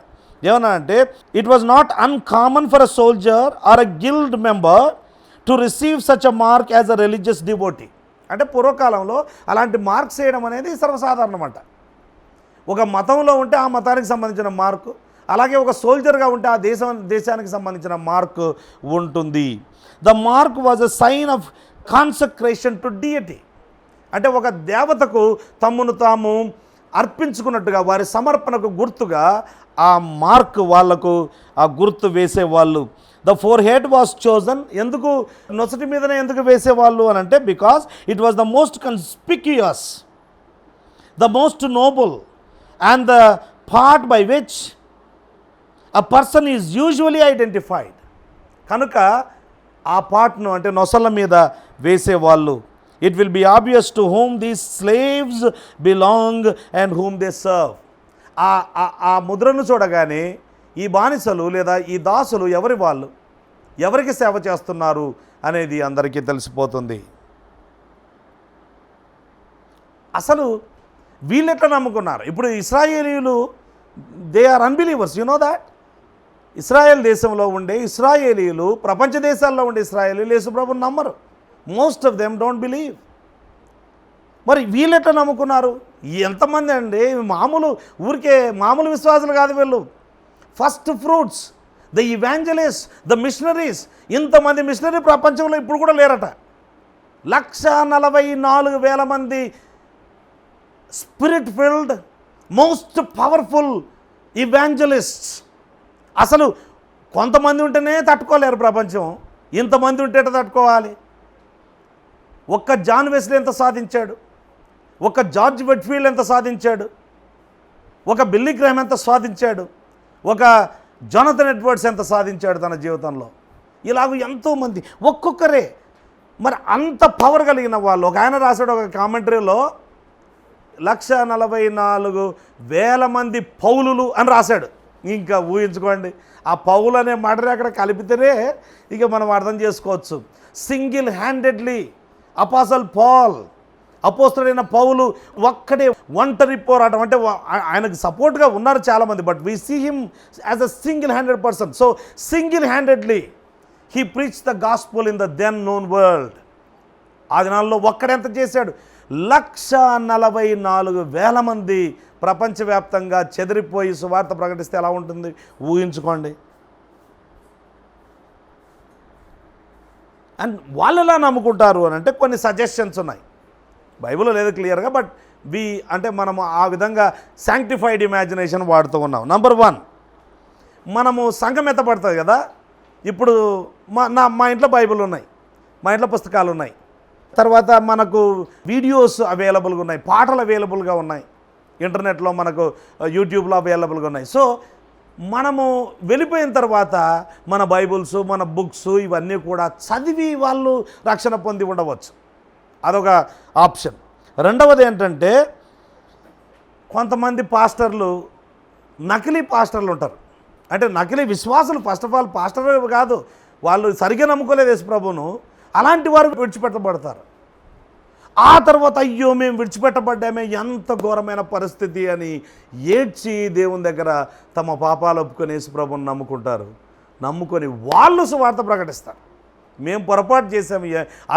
ఏమన్నా అంటే, it was not uncommon for a soldier or a guild member to receive such a mark as a religious devotee. అంటే పూర్వకాలంలో అలాంటి మార్క్స్ వేయడం అనేది సర్వసాధారణమంట. ఒక మతంలో ఉంటే ఆ మతానికి సంబంధించిన మార్కు, అలాగే ఒక సోల్జర్గా ఉంటే ఆ దేశానికి సంబంధించిన మార్కు ఉంటుంది. The mark was a sign of consecration to deity. అంటే ఒక దేవతకు తమ్మును తాము అర్పించుకున్నట్టుగా వారి సమర్పణకు గుర్తుగా ఆ మార్క్ వాళ్లకు ఆ గుర్తు వేసేవాళ్ళు. The forehead was chosen. ఎందుకు నొసటి మీదనే ఎందుకు వేసేవాళ్ళు అని అంటే, because it was the most conspicuous, the most noble and the part by which a person is usually identified. కనుక ఆ పార్ట్ను అంటే నొసల మీద వేసేవాళ్ళు. It will be obvious to whom these slaves belong and whom they serve. ఆ ముద్రను చూడగానే ఈ బానిసలు లేదా ఈ దాసులు ఎవరి వాళ్ళు, ఎవరికి సేవ చేస్తున్నారు అనేది అందరికీ తెలిసిపోతుంది. అసలు వీళ్ళెట్లా నమ్ముకున్నారు? ఇప్పుడు ఇశ్రాయేలీయులు, they are unbelievers, you know that. ఇశ్రాయేల్ దేశంలో ఉండే ఇశ్రాయేలీయులు, ప్రపంచ దేశాల్లో ఉండే ఇశ్రాయేలీయులు యేసుప్రభుని నమ్మరు. Most of them don't believe. మరి వీళ్ళెట్లా నమ్ముకున్నారు? ఎంతమంది అండి, ఊరికే మామూలు విశ్వాసులు కాదు వీళ్ళు. First fruits, the evangelist, the machineries. ఇంతమంది మిషనరీ ప్రపంచంలో ఇప్పుడు కూడా లేరట. 144,000 మంది స్పిరిట్ ఫిల్డ్, మోస్ట్ పవర్ఫుల్ ఇవాంజలిస్ట్స్. అసలు కొంతమంది ఉంటేనే తట్టుకోలేరు ప్రపంచం, ఇంతమంది ఉంటే తట్టుకోవాలి. ఒక్క జాన్ వెస్లీ ఎంత సాధించాడు, ఒక జార్జ్ వెట్ఫీల్డ్ ఎంత సాధించాడు, ఒక బిల్లీ గ్రాహం ఎంత సాధించాడు, ఒక జోనథన్ ఎడ్వర్డ్స్ ఎంత సాధించాడు తన జీవితంలో. ఇలాగ ఎంతోమంది ఒక్కొక్కరే. మరి అంత పవర్ కలిగిన వాళ్ళు. ఒక ఆయన రాశాడు ఒక కామెంటరీలో 144,000 మంది పౌలులు అని రాశాడు. ఇంకా ఊహించుకోండి, ఆ పౌలు అనే మాటని అక్కడ కలిపితేనే ఇక మనం అర్థం చేసుకోవచ్చు. సింగిల్ హ్యాండెడ్లీ అపోస్టల్ పాల్, అపోస్తలుడైన పౌలు ఒక్కడే ఒంటరి పోరాటం. అంటే ఆయనకు సపోర్ట్గా ఉన్నారు చాలామంది, but we see him as a single handed person. So single handedly he preach the gospel in the then known world. ఆ దినాల్లో ఒక్కడెంత చేశాడు? 144,000 మంది ప్రపంచవ్యాప్తంగా చెదిరిపోయి సువార్త ప్రకటిస్తే ఎలా ఉంటుంది ఊహించుకోండి. అండ్ వాళ్ళు ఎలా నమ్ముకుంటారు అని అంటే కొన్ని సజెషన్స్ ఉన్నాయి. బైబిల్లో లేదు క్లియర్గా, బట్ అంటే మనము ఆ విధంగా శాంక్టిఫైడ్ ఇమాజినేషన్ వాడుతూ ఉన్నాం. నంబర్ 1, మనము సంఘం ఎత్తపడుతుంది కదా. ఇప్పుడు మా ఇంట్లో బైబిల్ ఉన్నాయి, మా ఇంట్లో పుస్తకాలు ఉన్నాయి, తర్వాత మనకు వీడియోస్ అవైలబుల్గా ఉన్నాయి, పాటలు అవైలబుల్గా ఉన్నాయి, ఇంటర్నెట్లో మనకు యూట్యూబ్లో అవైలబుల్గా ఉన్నాయి. సో మనము వెళ్ళిపోయిన తర్వాత మన బైబుల్స్, మన బుక్స్ ఇవన్నీ కూడా చదివి వాళ్ళు రక్షణ పొంది ఉండవచ్చు. అదొక ఆప్షన్. రెండవది ఏంటంటే, కొంతమంది పాస్టర్లు నకిలీ పాస్టర్లు ఉంటారు. అంటే నకిలీ విశ్వాసులు. ఫస్ట్ ఆఫ్ ఆల్ పాస్టర్ కాదు, వాళ్ళు సరిగ్గా నమ్ముకోలేదు యేసు ప్రభువును. అలాంటి వారు విడిచిపెట్టబడతారు. ఆ తర్వాత అయ్యో మేము విడిచిపెట్టబడ్డామే, ఎంత ఘోరమైన పరిస్థితి అని ఏడ్చి దేవుని దగ్గర తమ పాపాలు ఒప్పుకొని యేసు ప్రభువును నమ్ముకుంటారు. నమ్ముకొని వాళ్ళు సువార్త ప్రకటిస్తారు. మేము పొరపాటు చేసాము.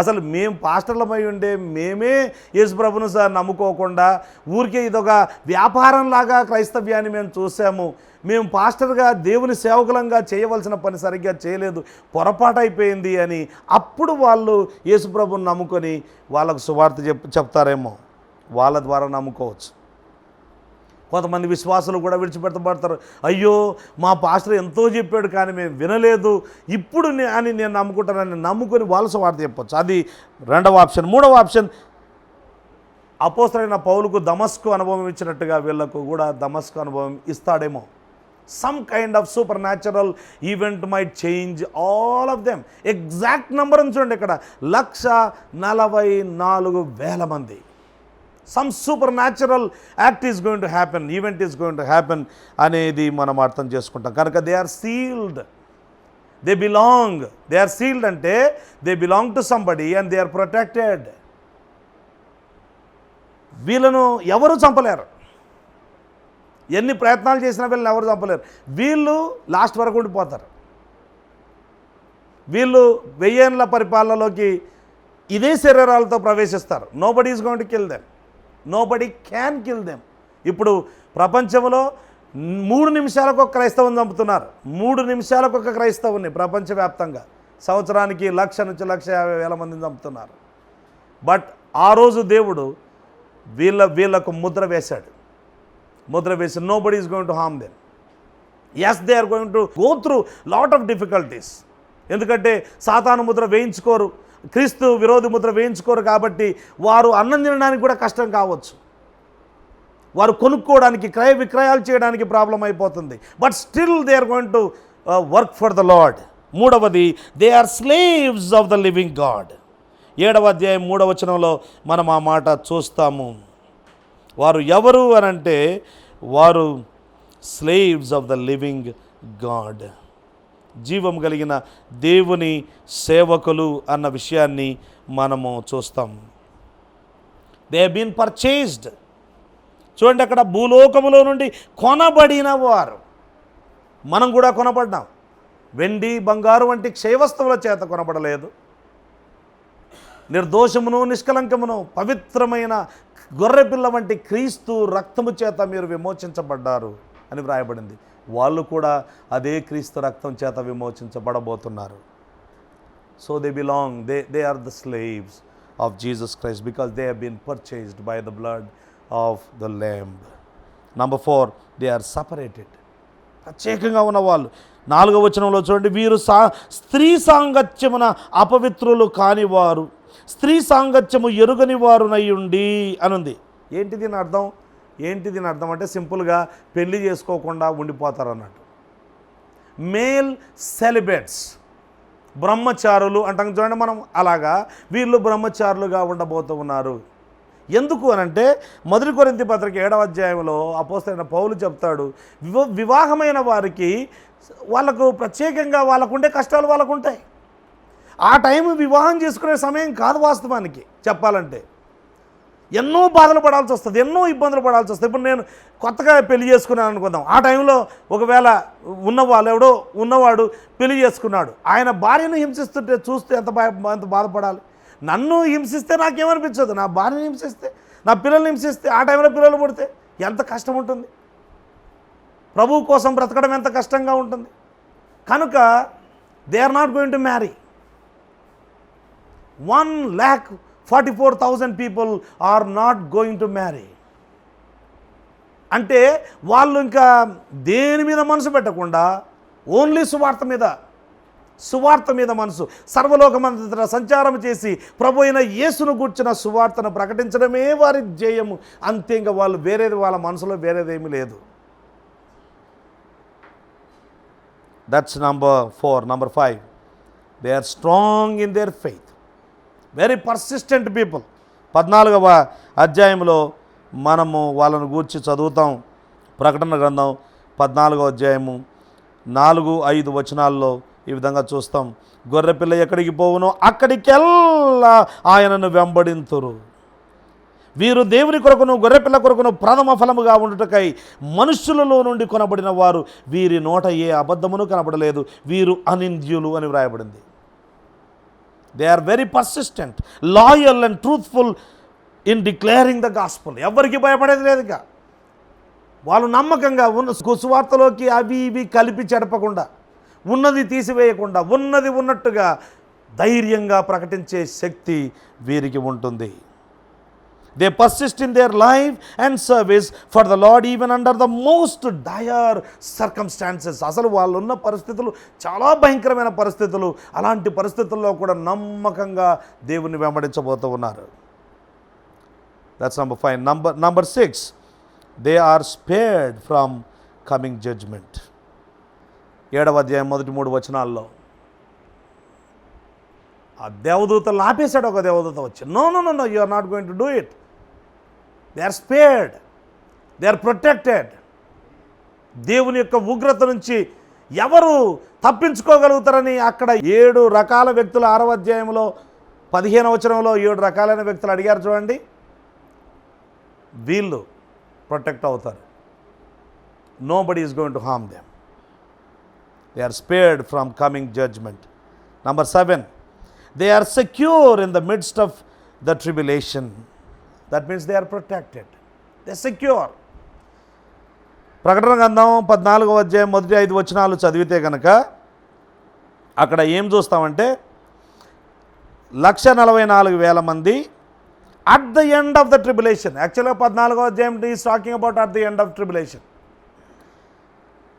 అసలు మేము పాస్టర్లమై ఉండే మేమే యేసుప్రభును నమ్ముకోకుండా ఊరికే ఇదొక వ్యాపారంలాగా క్రైస్తవ్యాన్ని మేము చూసాము. మేము పాస్టర్గా దేవుని సేవకులంగా చేయవలసిన పని సరిగ్గా చేయలేదు, పొరపాటు అయిపోయింది అని అప్పుడు వాళ్ళు యేసుప్రభుని నమ్ముకొని వాళ్ళకు సువార్త చెప్తారేమో, వాళ్ళ ద్వారా నమ్ముకోవచ్చు. కొంతమంది విశ్వాసులు కూడా విడిచిపెట్టబడతారు. అయ్యో మా పాస్టర్ ఎంతో చెప్పాడు కానీ మేము వినలేదు, ఇప్పుడు అని నేను నమ్ముకుంటానని నమ్ముకొని వాళ్ళు సువార్త చెప్పచ్చు. అది రెండవ ఆప్షన్. మూడవ ఆప్షన్, అపోస్తలుడైన పౌలుకు దమస్కు అనుభవం ఇచ్చినట్టుగా వీళ్ళకు కూడా దమస్కు అనుభవం ఇస్తాడేమో. Some kind of supernatural event might change all of them. Exact number చూడండి ఇక్కడ, 144,000 మంది. Some supernatural act is going to happen, event is going to happen అనేది మనం అర్థం చేసుకుంటాం. కనుక they are sealed, they belong. They are sealed అంటే they belong to somebody and they are protected. వీళ్ళను ఎవరు చంపలేరు, ఎన్ని ప్రయత్నాలు చేసినా వీళ్ళని ఎవరు చంపలేరు. వీళ్ళు లాస్ట్ వరకు ఉండిపోతారు. వీళ్ళు 1000 ఏళ్ల పరిపాలనలోకి ఇదే శరీరాలతో ప్రవేశిస్తారు. Nobody is going to kill them, nobody can kill them. ఇప్పుడు ప్రపంచంలో 3 నిమిషాలకు ఒక క్రైస్తవుని చంపుతున్నారు. 3 నిమిషాలకు ఒక క్రైస్తవుని ప్రపంచవ్యాప్తంగా సంవత్సరానికి 1,00,000 నుంచి 1,50,000 మందిని చంపుతున్నారు. బట్ ఆ రోజు దేవుడు వీళ్ళకు ముద్ర వేశాడు. ముద్ర వేసి nobody is going to harm them. Yes, they are going to go through lot of difficulties. ఎందుకంటే సాతాను ముద్ర వేయించుకోరు, క్రీస్తు విరోధి ముద్ర వేయించుకోరు కాబట్టి వారు అన్నం తినడానికి కూడా కష్టం కావచ్చు, వారు కొనుక్కోవడానికి క్రయ విక్రయాలు చేయడానికి ప్రాబ్లం అయిపోతుంది. But still they are going to work for the Lord. మూడవది, they are slaves of the living God. 7వ అధ్యాయం 3వ వచనంలో మనం ఆ మాట చూస్తాము. వారు ఎవరు అనంటే వారు slaves of the living God, జీవం కలిగిన దేవుని సేవకులు అన్న విషయాన్ని మనము చూస్తాం. They have been purchased. చూడండి, అక్కడ భూలోకములో నుండి కొనబడిన వారు. మనం కూడా కొనబడ్డాం. వెండి బంగారు వంటి క్షయవస్తువుల చేత కొనబడలేదు, నిర్దోషమును నిష్కలంకమును పవిత్రమైన గొర్రెపిల్ల వంటి క్రీస్తు రక్తము చేత మీరు విమోచించబడ్డారు అని వ్రాయబడింది. వాళ్ళు కూడా అదే క్రీస్తు రక్తం చేత విమోచించబడబోతున్నారు. So they belong, they are the slaves of Jesus Christ because they have been purchased by the blood of the lamb. Number 4, they are separated. ప్రత్యేకంగా ఉన్నవాళ్ళు. 4వ వచనంలో చూడండి, వీరు స్త్రీ సాంగత్యమున అపవిత్రులు కానివారు, స్త్రీ సాంగత్యము ఎరుగని వారునయ్యుండి అనుంది. ఏంటి దీని అర్థం? అంటే సింపుల్గా పెళ్లి చేసుకోకుండా ఉండిపోతారు అన్నట్టు. మేల్ సెలిబేట్స్, బ్రహ్మచారులు అంటాం చూడండి మనం, అలాగా వీళ్ళు బ్రహ్మచారులుగా ఉండబోతూ ఉన్నారు. ఎందుకు అనంటే 1 కొరింథీ పత్రిక 7వ అధ్యాయంలో అపోస్తలుడైన పౌలు చెప్తాడు, వివాహమైన వారికి వాళ్ళకు ప్రత్యేకంగా వాళ్ళకుండే కష్టాలు వాళ్ళకుంటాయి. ఆ టైం వివాహం చేసుకునే సమయం కాదు వాస్తవానికి చెప్పాలంటే. ఎన్నో బాధలు పడాల్సి వస్తుంది, ఎన్నో ఇబ్బందులు పడాల్సి వస్తుంది. ఇప్పుడు నేను కొత్తగా పెళ్లి చేసుకున్నాను అనుకుందాం. ఆ టైంలో ఒకవేళ ఉన్నవాడు పెళ్లి చేసుకున్నాడు, ఆయన భార్యను హింసిస్తుంటే చూస్తే ఎంత బాధపడాలి. నన్ను హింసిస్తే నాకేమనిపించదు, నా భార్యను హింసిస్తే, నా పిల్లల్ని హింసిస్తే, ఆ టైంలో పిల్లలు పుడితే ఎంత కష్టం ఉంటుంది. ప్రభువు కోసం బ్రతకడం ఎంత కష్టంగా ఉంటుంది. కనుక they are not going to marry. 1,44,000 people are not going to marry. అంటే వాళ్ళు ఇంకా దేని మీద మనసు పెట్టకుండా ఓన్లీ సువార్త మీద మనసు, సర్వలోకమంతటా సంచారం చేసి ప్రభు అయిన యేసును గూర్చిన సువార్తను ప్రకటించడమే వారి ధ్యేయము. అంతే, ఇంకా వాళ్ళు వేరేది, వాళ్ళ మనసులో వేరేదేమీ లేదు. That's number 4. Number 5, they are strong in their faith, very persistent people. 14వ అధ్యాయంలో మనము వాళ్ళను గూర్చి చదువుతాం. ప్రకటన గ్రంథం 14వ అధ్యాయము 4-5 వచనాల్లో ఈ విధంగా చూస్తాం. గొర్రెపిల్ల ఎక్కడికి పోవునో అక్కడికెల్లా ఆయనను వెంబడింతురు. వీరు దేవుని కొరకును గొర్రెపిల్ల కొరకును ప్రథమ ఫలముగా ఉండుటకై మనుష్యులలో నుండి కొనబడిన వారు, వీరి నోట ఏ అబద్ధమును కనబడలేదు, వీరు అనింద్యులు అని వ్రాయబడింది. They are very persistent, loyal and truthful in declaring the gospel. ఎవరికి భయపడేది లేదుగా. వాళ్ళు నమ్మకంగా ఉన్న సువార్తలోకి అవి ఇవి కలిపి చెడపకుండా, ఉన్నది తీసివేయకుండా, ఉన్నది ఉన్నట్టుగా ధైర్యంగా ప్రకటించే శక్తి వీరికి ఉంటుంది. They persist in their life and service for the Lord even under the most dire circumstances. అసలు వాళ్ళు ఉన్న పరిస్థితులు చాలా భయంకరమైన పరిస్థితులు. అలాంటి పరిస్థితుల్లో కూడా నమ్మకంగా దేవుని వెంబడించబోతూ ఉన్నారు. That's number 5. Number 6, they are spared from coming judgement. 7వ అధ్యాయం మొదటి 3 వచనాల్లో ఆ దేవదూతలు ఆపేశాడు. ఒక దేవదూత వచ్చి, no no no no you are not going to do it. They are spared, they are protected. దేవుని యొక్క ఉగ్రత నుంచి ఎవరు తప్పించుకోగలుగుతారని అక్కడ 7 రకాల వ్యక్తులు 6వ అధ్యాయంలో 15వ వచనంలో 7 రకాలైన వ్యక్తులు అడిగారు చూడండి. వీళ్ళు ప్రొటెక్ట్ అవుతారు. Nobody is going to harm them. They are spared from coming judgement. Number 7, they are secure in the midst of the tribulation. That means they are protected, they are secure. ప్రకటన గ్రంథం 14వ అధ్యాయం మొదటి 5 వచనాలు చదివితే కనుక అక్కడ ఏం చూస్తామంటే 144,000 మంది at the end of the tribulation. యాక్చువల్గా 14వ అధ్యాయం is talking about at the end of tribulation.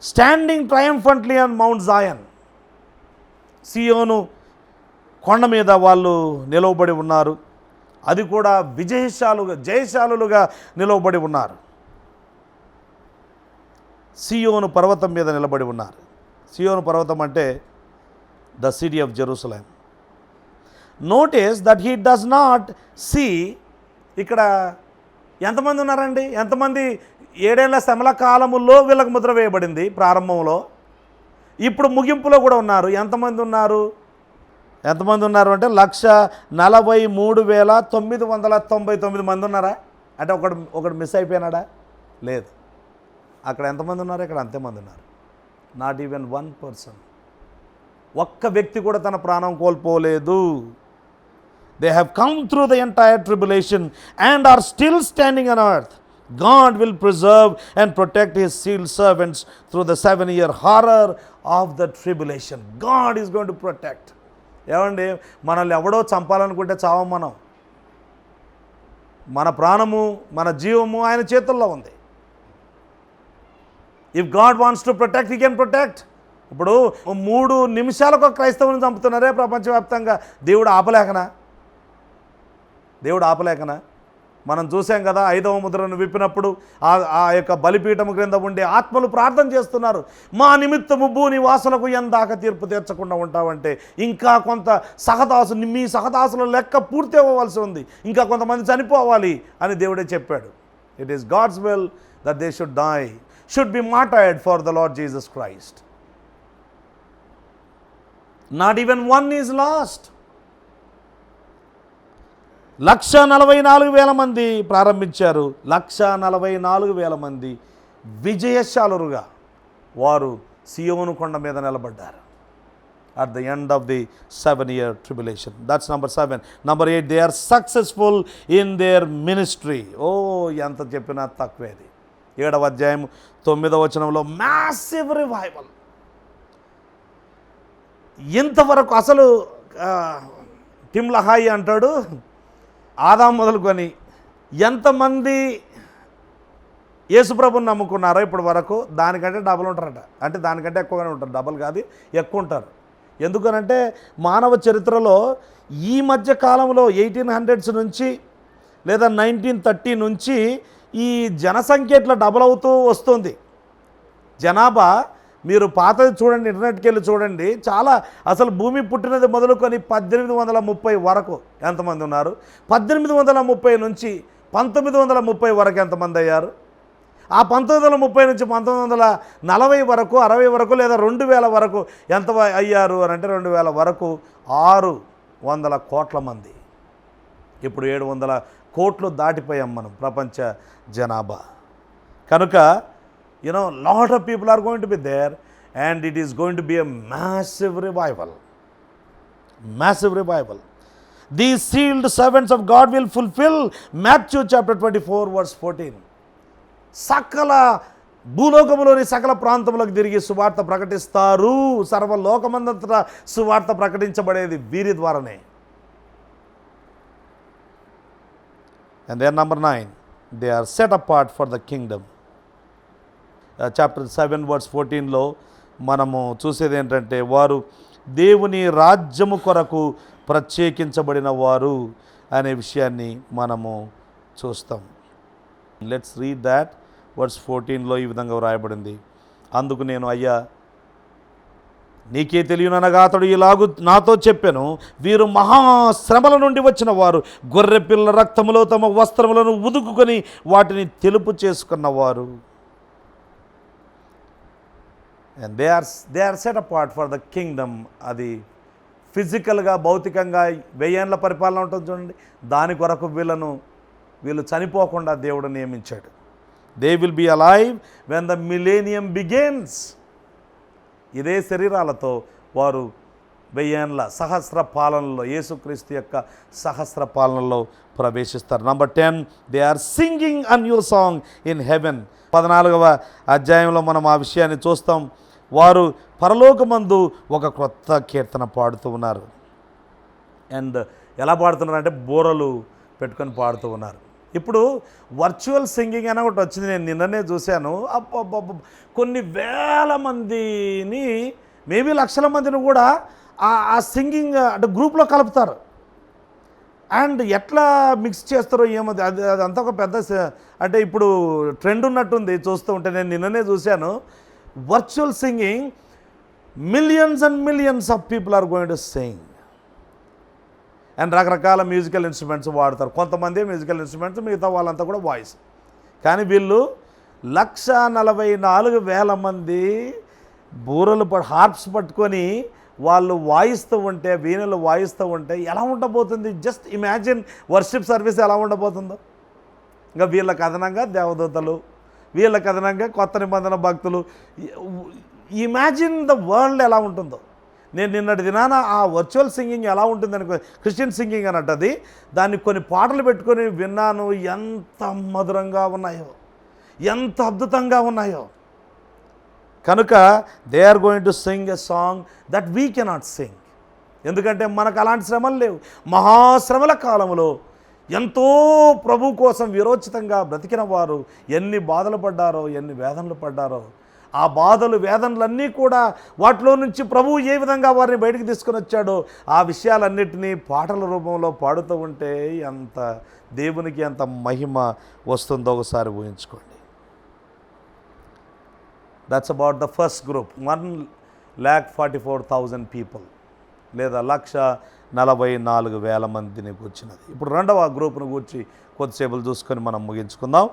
Standing triumphantly on Mount Zion. సియోను కొండ మీద వాళ్ళు నిలవబడి ఉన్నారు. అది కూడా జయశాలులుగా నిలవబడి ఉన్నారు. సియోను పర్వతం మీద నిలబడి ఉన్నారు. సియోను పర్వతం అంటే the city of Jerusalem. Notice that he does not see. ఇక్కడ ఎంతమంది ఉన్నారండి? ఎంతమంది 7 ఏళ్ల శ్రమల కాలములో వీళ్ళకి ముద్ర వేయబడింది ప్రారంభంలో. ఇప్పుడు ముగింపులో కూడా ఉన్నారు. ఎంతమంది ఉన్నారు అంటే 143,999 మంది ఉన్నారా? అంటే ఒకడు మిస్ అయిపోయినాడా? లేదు. అక్కడ ఎంతమంది ఉన్నారు? ఇక్కడ అంతేమంది ఉన్నారు. Not even 1 person. ఒక్క వ్యక్తి కూడా తన ప్రాణం కోల్పోలేదు. They have come through the entire tribulation and are still standing on earth. God will preserve and protect his sealed servants through the 7-year horror of the tribulation. God is going to protect. ఏమండి, మనల్ని ఎవడో చంపాలనుకుంటే చావం మనం. మన ప్రాణము, మన జీవము ఆయన చేతుల్లో ఉంది. If God wants to protect, he can protect. ఇప్పుడు 3 నిమిషాలకు ఒక క్రైస్తవుని చంపుతున్నారే ప్రపంచవ్యాప్తంగా. దేవుడు ఆపలేకనా? మనం చూసాం కదా, 5వ ముద్రను విప్పినప్పుడు ఆ యొక్క బలిపీఠము క్రింద ఉండే ఆత్మలు ప్రార్థన చేస్తున్నారు, మా నిమిత్తము భూనివాసులకు ఎందాక తీర్పు తీర్చకుండా ఉంటావంటే ఇంకా కొంత మీ సహదాసుల లెక్క పూర్తి అవ్వవలసి ఉంది, ఇంకా కొంతమంది చనిపోవాలి అని దేవుడే చెప్పాడు. It is God's will that they should be martyred for the Lord Jesus Christ. Not even 1 is lost. 144,000 మంది ప్రారంభించారు. 144,000 మంది విజయశాలురుగా వారు సియోను కొండ మీద నిలబడ్డారు at the end of the 7-year tribulation. That's number 7. Number 8, they are successful in their ministry. ఎంత చెప్పినా తక్కువేది. 7వ అధ్యాయం 9వ వచనంలో మ్యాసివ్ రివైవల్. ఇంతవరకు అసలు టిమ్ లహాయి అంటాడు, ఆదాం మొదలుకొని ఎంతమంది యేసుప్రభుని నమ్ముకున్నారో ఇప్పటి వరకు దానికంటే డబల్ ఉంటారట. అంటే దానికంటే ఎక్కువగానే ఉంటారు. డబల్ కాదు, ఎక్కువ ఉంటారు. ఎందుకనంటే మానవ చరిత్రలో ఈ మధ్య కాలంలో 1800s నుంచి లేదా 1930 నుంచి ఈ జనసంఖ్య ఇట్లా డబల్ అవుతూ వస్తుంది. జనాభా మీరు పాతది చూడండి, ఇంటర్నెట్కి వెళ్ళి చూడండి, చాలా అసలు భూమి పుట్టినది మొదలుకొని 1830 వరకు ఎంతమంది ఉన్నారు, 1830 నుంచి 1930 వరకు ఎంతమంది అయ్యారు, ఆ 1930 నుంచి 1940 వరకు 60 వరకు లేదా 2000 వరకు ఎంత అయ్యారు అని అంటే 2000 వరకు 600 కోట్ల మంది. ఇప్పుడు 700 కోట్లు దాటిపోయాం మనం ప్రపంచ జనాభా. కనుక lot of people are going to be there and it is going to be a massive revival. Massive revival. These sealed servants of God will fulfill Matthew chapter 24 verse 14. సకల భూలోకములోని సకల ప్రాంతములకు తిరిగి సువార్త ప్రకటిస్తారు. సర్వలోకమందంతటా సువార్త ప్రకటించబడేది వీరి ద్వారానే. And then number 9, they are set apart for the kingdom. Chapter 7 verse 14లో మనము చూసేది ఏంటంటే, వారు దేవుని రాజ్యము కొరకు ప్రత్యేకించబడిన వారు అనే విషయాన్ని మనము చూస్తాం. Let's read that. వర్స్ 14లో ఈ విధంగా వ్రాయబడింది, అందుకు నేను, అయ్యా నీకే తెలియననగా అతడు ఇలాగు నాతో చెప్పాను, వీరు మహాశ్రమల నుండి వచ్చిన వారు, గొర్రెపిల్ల రక్తములో తమ వస్త్రములను ఉదుకుకొని వాటిని తెలుపు చేసుకున్నవారు. And they are set apart for the kingdom. అది ఫిజికల్గా భౌతికంగా 1000 ఏళ్ల పరిపాలన ఉంటుంది చూడండి, దాని కొరకు వీళ్ళు చనిపోకుండా దేవుడు నియమించాడు. They will be alive when the millennium begins. ఇదే శరీరాలతో వారు 1000 ఏళ్ల సహస్ర పాలనలో, యేసుక్రీస్తు యొక్క సహస్ర పాలనలో ప్రవేశిస్తారు. Number 10, they are singing a new song in heaven. 14వ అధ్యాయంలో మనం ఆ విషయాన్ని చూస్తాం. వారు పరలోకమందు ఒక క్రొత్త కీర్తన పాడుతూ ఉన్నారు. అండ్ ఎలా పాడుతున్నారు అంటే బోరలు పెట్టుకొని పాడుతూ ఉన్నారు. ఇప్పుడు వర్చువల్ సింగింగ్ అని ఒకటి వచ్చింది, నేను నిన్ననే చూశాను. కొన్ని వేల మందిని, మేబీ లక్షల మందిని కూడా ఆ సింగింగ్ అంటే గ్రూప్లో కలుపుతారు. అండ్ ఎట్లా మిక్స్ చేస్తారో ఏమో, అదంతా ఒక పెద్ద అంటే ఇప్పుడు ట్రెండ్ ఉన్నట్టుంది చూస్తూ ఉంటే. నేను నిన్ననే చూశాను virtual singing. Millions and millions of people are going to sing. And రకరకాల మ్యూజికల్ ఇన్స్ట్రుమెంట్స్ వాడతారు. కొంతమంది మ్యూజికల్ ఇన్స్ట్రుమెంట్స్, మిగతా వాళ్ళంతా కూడా వాయిస్. కానీ వీళ్ళు 144,000 మంది బూరలు హార్ప్స్ పట్టుకొని వాళ్ళు వాయిస్తూ ఉంటే, వీణలు వాయిస్తూ ఉంటే ఎలా ఉండబోతుంది? జస్ట్ ఇమాజిన్ వర్షిప్ సర్వీస్ ఎలా ఉండబోతుందో. ఇంకా వీళ్ళకి అదనంగా దేవదూతలు, వీళ్ళకి అదనంగా కొత్త నిబంధన భక్తులు. ఇమాజిన్ ద వరల్డ్ ఎలా ఉంటుందో. నేను నిన్నటి దినాన ఆ వర్చువల్ సింగింగ్ ఎలా ఉంటుందని, క్రిస్టియన్ సింగింగ్ అన్నట్టు, అది దాన్ని కొన్ని పాటలు పెట్టుకొని విన్నాను. ఎంత మధురంగా ఉన్నాయో, ఎంత అద్భుతంగా ఉన్నాయో. కనుక they are going to sing a song that we cannot sing. ఎందుకంటే మనకు అలాంటి శ్రమలు లేవు. మహాశ్రమల కాలంలో ఎంతో ప్రభు కోసం విరోచితంగా బ్రతికిన వారు ఎన్ని బాధలు పడ్డారో, ఎన్ని వేదనలు పడ్డారో. ఆ బాధలు వేదనలన్నీ కూడా వాటిలో నుంచి ప్రభువు ఏ విధంగా వారిని బయటికి తీసుకొని వచ్చాడో ఆ విషయాలన్నిటినీ పాటల రూపంలో పాడుతూ ఉంటే ఎంత దేవునికి ఎంత మహిమ వస్తుందో ఒకసారి ఊహించుకోండి. That's about the first group, 1,44,000 people, లేదా 1,44,000 మందిని కూర్చున్నది. ఇప్పుడు రెండవ గ్రూప్ను కూర్చి కొద్దిసేపులు చూసుకొని మనం ముగించుకుందాం.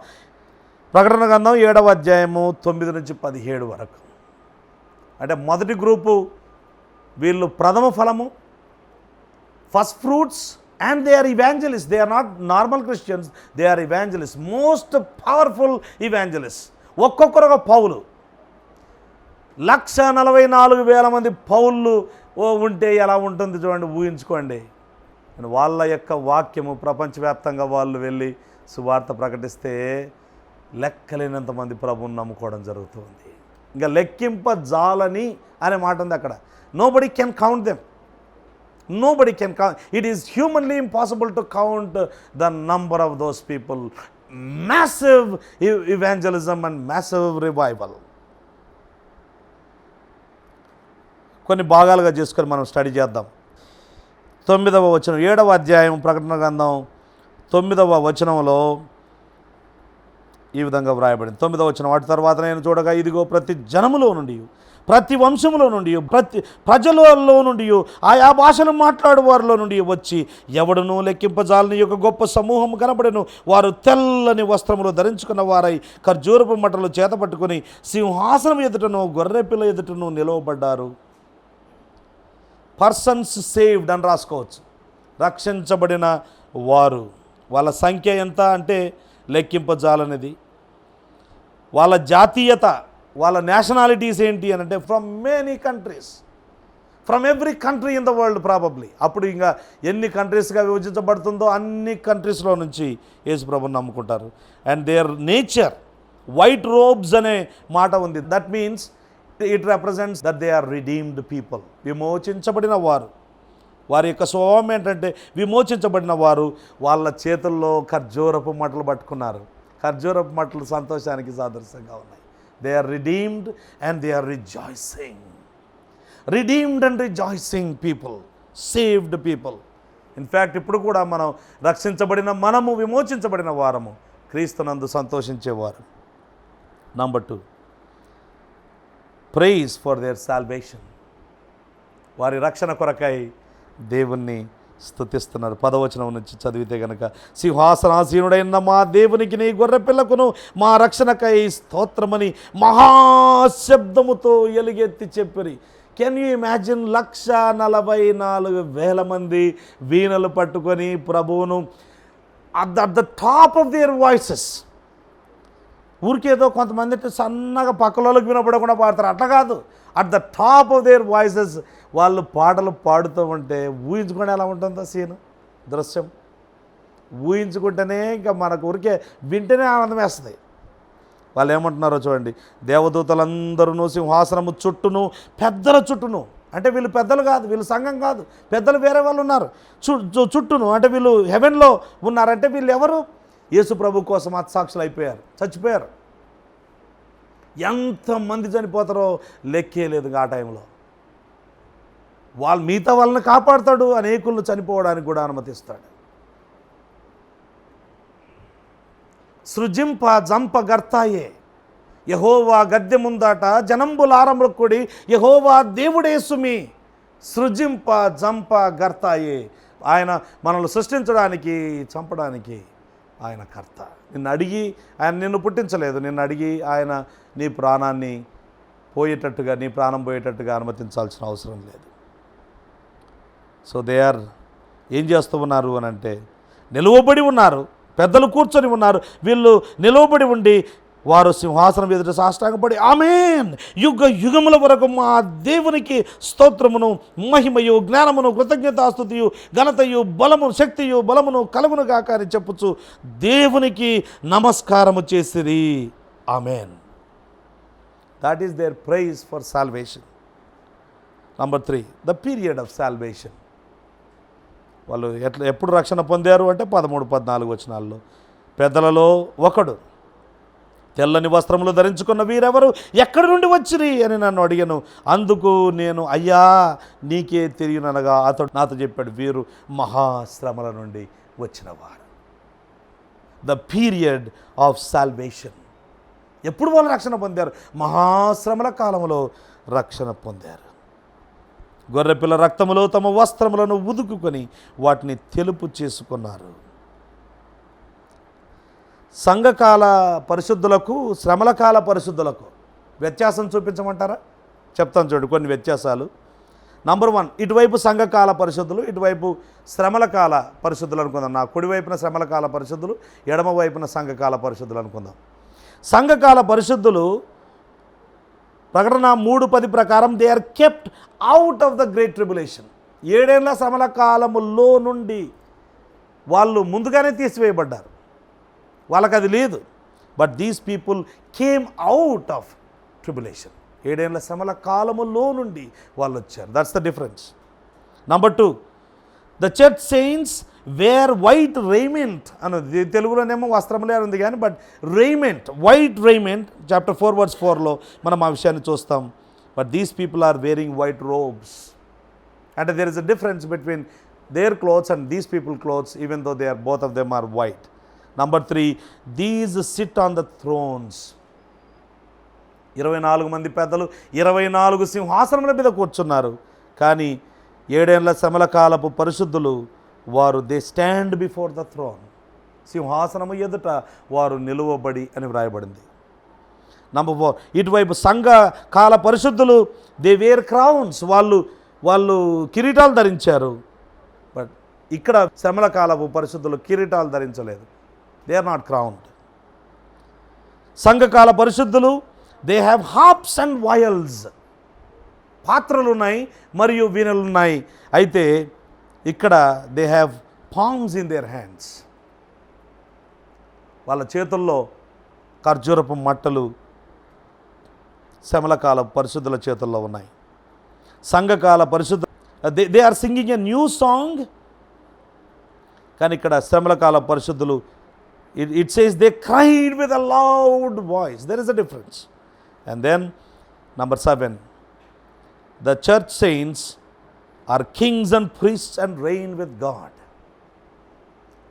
ప్రకటన గ్రంథం 7వ అధ్యాయము 9 నుంచి 17 వరకు. అంటే మొదటి గ్రూపు వీళ్ళు ప్రథమ ఫలము, first fruits, and they are evangelist. They are not normal Christians, they are evangelist, most powerful evangelist. ఒక్కొక్కరు ఒక పౌలు. 144,000 మంది పౌళ్ళు ఉంటే ఎలా ఉంటుంది చూడండి, ఊహించుకోండి. వాళ్ళ యొక్క వాక్యము ప్రపంచవ్యాప్తంగా వాళ్ళు వెళ్ళి సువార్త ప్రకటిస్తే లెక్కలేనంత మంది ప్రభువుని నమ్ముకోవడం జరుగుతుంది. ఇంకా లెక్కింపజాలని అనే మాట ఉంది అక్కడ. Nobody can count them. Nobody can count. It is humanly impossible to count the number of those people. Massive evangelism and massive revival. కొన్ని భాగాలుగా చేసుకొని మనం స్టడీ చేద్దాం. 9వ వచనం, 7వ అధ్యాయం ప్రకటన గ్రంథం 9వ వచనంలో ఈ విధంగా వ్రాయబడింది. 9వ వచనం, వాటి తర్వాత నేను చూడగా ఇదిగో ప్రతి జనములో నుండి, ప్రతి వంశములో నుండి, ప్రతి ప్రజలలో నుండి, ఆయా భాషలు మాట్లాడు వారిలో నుండి వచ్చి ఎవడునూ లెక్కింపజాలని యొక్క గొప్ప సమూహం కనబడెను. వారు తెల్లని వస్త్రములు ధరించుకున్న వారై ఖర్జూరపు మట్టలు చేతపట్టుకుని సింహాసనం ఎదుటను గొర్రెపిల్ల ఎదుటను నిలవబడ్డారు. పర్సన్స్ సేవ్డ్ అని రాసుకోవచ్చు. రక్షించబడిన వారు. వాళ్ళ సంఖ్య ఎంత అంటే లెక్కింపజాలనేది. వాళ్ళ జాతీయత, వాళ్ళ నేషనాలిటీస్ ఏంటి అని అంటే from many countries, from every country in the world probably. అప్పుడు ఇంకా ఎన్ని కంట్రీస్గా విభజించబడుతుందో అన్ని కంట్రీస్లో నుంచి యేసుప్రభుని నమ్ముకుంటారు. And their nature, white robes అనే మాట ఉంది. That means it represents that they are redeemed people. విమోచించబడిన వారు. వారి యొక్క స్వభావం ఏంటంటే విమోచించబడిన వారు. వాళ్ళ చేతుల్లో ఖర్జూరపు మట్టలు పట్టుకున్నారు. ఖర్జూరపు మట్టలు సంతోషానికి సాదృశ్యంగా ఉన్నాయి. They are redeemed and they are rejoicing. Redeemed and rejoicing people, saved people. In fact ఇప్పుడు కూడా మనం రక్షించబడిన మనము విమోచించబడిన వారము, క్రీస్తునందు సంతోషించేవారు. Number 2, praise for their salvation. వారి రక్షణ కొరకై దేవుణ్ణి స్తుతిస్తున్నారు. 10వ వచనం నుంచి చదివితే గనక, సింహాసనాసీనుడైన మా దేవునికి నీ గొర్రెపిల్లకును మా రక్షణకై స్తోత్రమని మహాశబ్దముతో ఎలుగెత్తి చెప్పిరి. Can you imagine? 144,000 మంది వీణలు పట్టుకొని ప్రభువును at the top of their voices. ఊరికేదో కొంతమంది సన్నగా పక్కలోకి వినపడకుండా పాడతారు, అట్లా కాదు. At the top of their voices వాళ్ళు పాటలు పాడుతూ ఉంటే ఊహించుకుంటే ఎలా ఉంటుందో సీను, దృశ్యం ఊహించుకుంటేనే ఇంకా మనకు ఊరికే వింటేనే ఆనందం వేస్తుంది. వాళ్ళు ఏమంటున్నారో చూడండి. దేవదూతలందరూ సింహాసనము చుట్టూను, పెద్దల చుట్టూను, అంటే వీళ్ళు పెద్దలు కాదు, వీళ్ళు సంఘం కాదు, పెద్దలు వేరే వాళ్ళు ఉన్నారు చుట్టూను, అంటే వీళ్ళు హెవెన్లో ఉన్నారంటే వీళ్ళు ఎవరు? యేసు ప్రభు కోసం హతసాక్షులు అయిపోయారు, చచ్చిపోయారు. ఎంతమంది చనిపోతారో లెక్కే లేదు ఆ టైంలో. మిగతా వాళ్ళని కాపాడుతాడు, అనేకులను చనిపోవడానికి కూడా అనుమతిస్తాడు. సృజింప జంప గర్తాయే యెహోవా గద్దె ముందాట జనంబులారముకుడి యెహోవా దేవుడేసుమి. సృజింప జంప గర్తాయే. ఆయన మనల్ని సృష్టించడానికి, చంపడానికి ఆయన కర్త. నిన్ను అడిగి ఆయన నిన్ను పుట్టించలేదు. నిన్ను అడిగి ఆయన నీ ప్రాణాన్ని పోయేటట్టుగా, నీ ప్రాణం పోయేటట్టుగా అనుమతించాల్సిన అవసరం లేదు. సో దే ఆర్ ఏం చేస్తూ ఉన్నారు అని అంటే, నిలువబడి ఉన్నారు. పెద్దలు కూర్చొని ఉన్నారు, వీళ్ళు నిలువబడి ఉండి వారు సింహాసనం ఎదుట సాష్టాంగపడి ఆమేన్, యుగ యుగముల వరకు మా దేవునికి స్తోత్రమును, మహిమయు, జ్ఞానమును, కృతజ్ఞతాస్తుతియు, ఘనతయు, బలము, శక్తియు, బలమును కలుగును గాక అని చెప్పుచు దేవునికి నమస్కారము చేసిరి. ఆమేన్. That is their praise for salvation. Number 3, the period of salvation. వాళ్ళు ఎప్పుడు రక్షణ పొందారు అంటే 13, 14 వచనాల్లో, పెద్దలలో ఒకడు తెల్లని వస్త్రములు ధరించుకున్న వీరెవరు, ఎక్కడి నుండి వచ్చిరి అని నన్ను అడిగాను. అందుకు నేను, అయ్యా నీకే తెలియననగా అతడు నాతో చెప్పాడు, వీరు మహాశ్రమల నుండి వచ్చినవారు. The period of salvation. ఎప్పుడు వాళ్ళు రక్షణ పొందారు? మహాశ్రమల కాలంలో రక్షణ పొందారు. గొర్రెపిల్ల రక్తములో తమ వస్త్రములను ఉదుకుకొని వాటిని తెలుపు చేసుకున్నారు. సంఘకాల పరిశుద్ధులకు, శ్రమల కాల పరిశుద్ధులకు వ్యత్యాసం చూపించమంటారా? చెప్తాను చూడండి కొన్ని వ్యత్యాసాలు. నంబర్ 1, ఇటువైపు సంఘకాల పరిశుద్ధులు, ఇటువైపు శ్రమల కాల పరిశుద్ధులు అనుకుందాం. నా కుడివైపున శ్రమల కాల పరిశుద్ధులు, ఎడమ వైపున సంఘకాల పరిశుద్ధులు అనుకుందాం. సంఘకాల పరిశుద్ధులు ప్రకటన 3:10 ప్రకారం they are kept out of the great tribulation. 7 ఏళ్ల శ్రమల కాలములో నుండి వాళ్ళు ముందుగానే తీసివేయబడ్డారు, వాళ్ళకి అది లేదు. But these people came out of tribulation. 7 ఏళ్ల శ్రమల కాలములో నుండి వాళ్ళు వచ్చారు. That's the difference. Number 2, the church saints wear white raiment అన్నది. తెలుగులోనేమో వస్త్రములే ఉంది కానీ but raiment, white raiment. Chapter 4 verse 4లో మనం ఆ విషయాన్ని చూస్తాం. But these people are wearing white robes. అంటే there is a difference between their clothes and these people clothes, even though they are both of them are white. Number 3, these sit on the thrones. 24 మంది పెద్దలు 24 సింహాసనముల మీద కూర్చున్నారు. కానీ 7 ఏళ్ల శ్రమల కాలపు పరిశుద్ధులు వారు they stand before the throne. సింహాసనము ఎదుట వారు నిలువబడి అని వ్రాయబడింది. నంబర్ 4, ఇటువైపు సంఘ కాల పరిశుద్ధులు దే వేర్ క్రౌన్స్. వాళ్ళు కిరీటాలు ధరించారు. బట్ ఇక్కడ శ్రమల కాలపు పరిశుద్ధులు కిరీటాలు ధరించలేదు. They are not crowned. సంఘకాల పరిశుద్ధులు they have harps and vials. పాత్రలు ఉన్నాయి మరియు వీణలు ఉన్నాయి. అయితే ఇక్కడ they have palms in their hands. వాళ్ళ చేతుల్లో ఖర్జూరపు మట్టలు శ్రమలకాల పరిశుద్ధుల చేతుల్లో ఉన్నాయి. సంఘకాల పరిశుద్ధ they are singing a new song. కానీ ఇక్కడ శ్రమలకాల పరిశుద్ధులు it says they cried with a loud voice. There is a difference. And then number 7, the church saints are kings and priests and reign with God.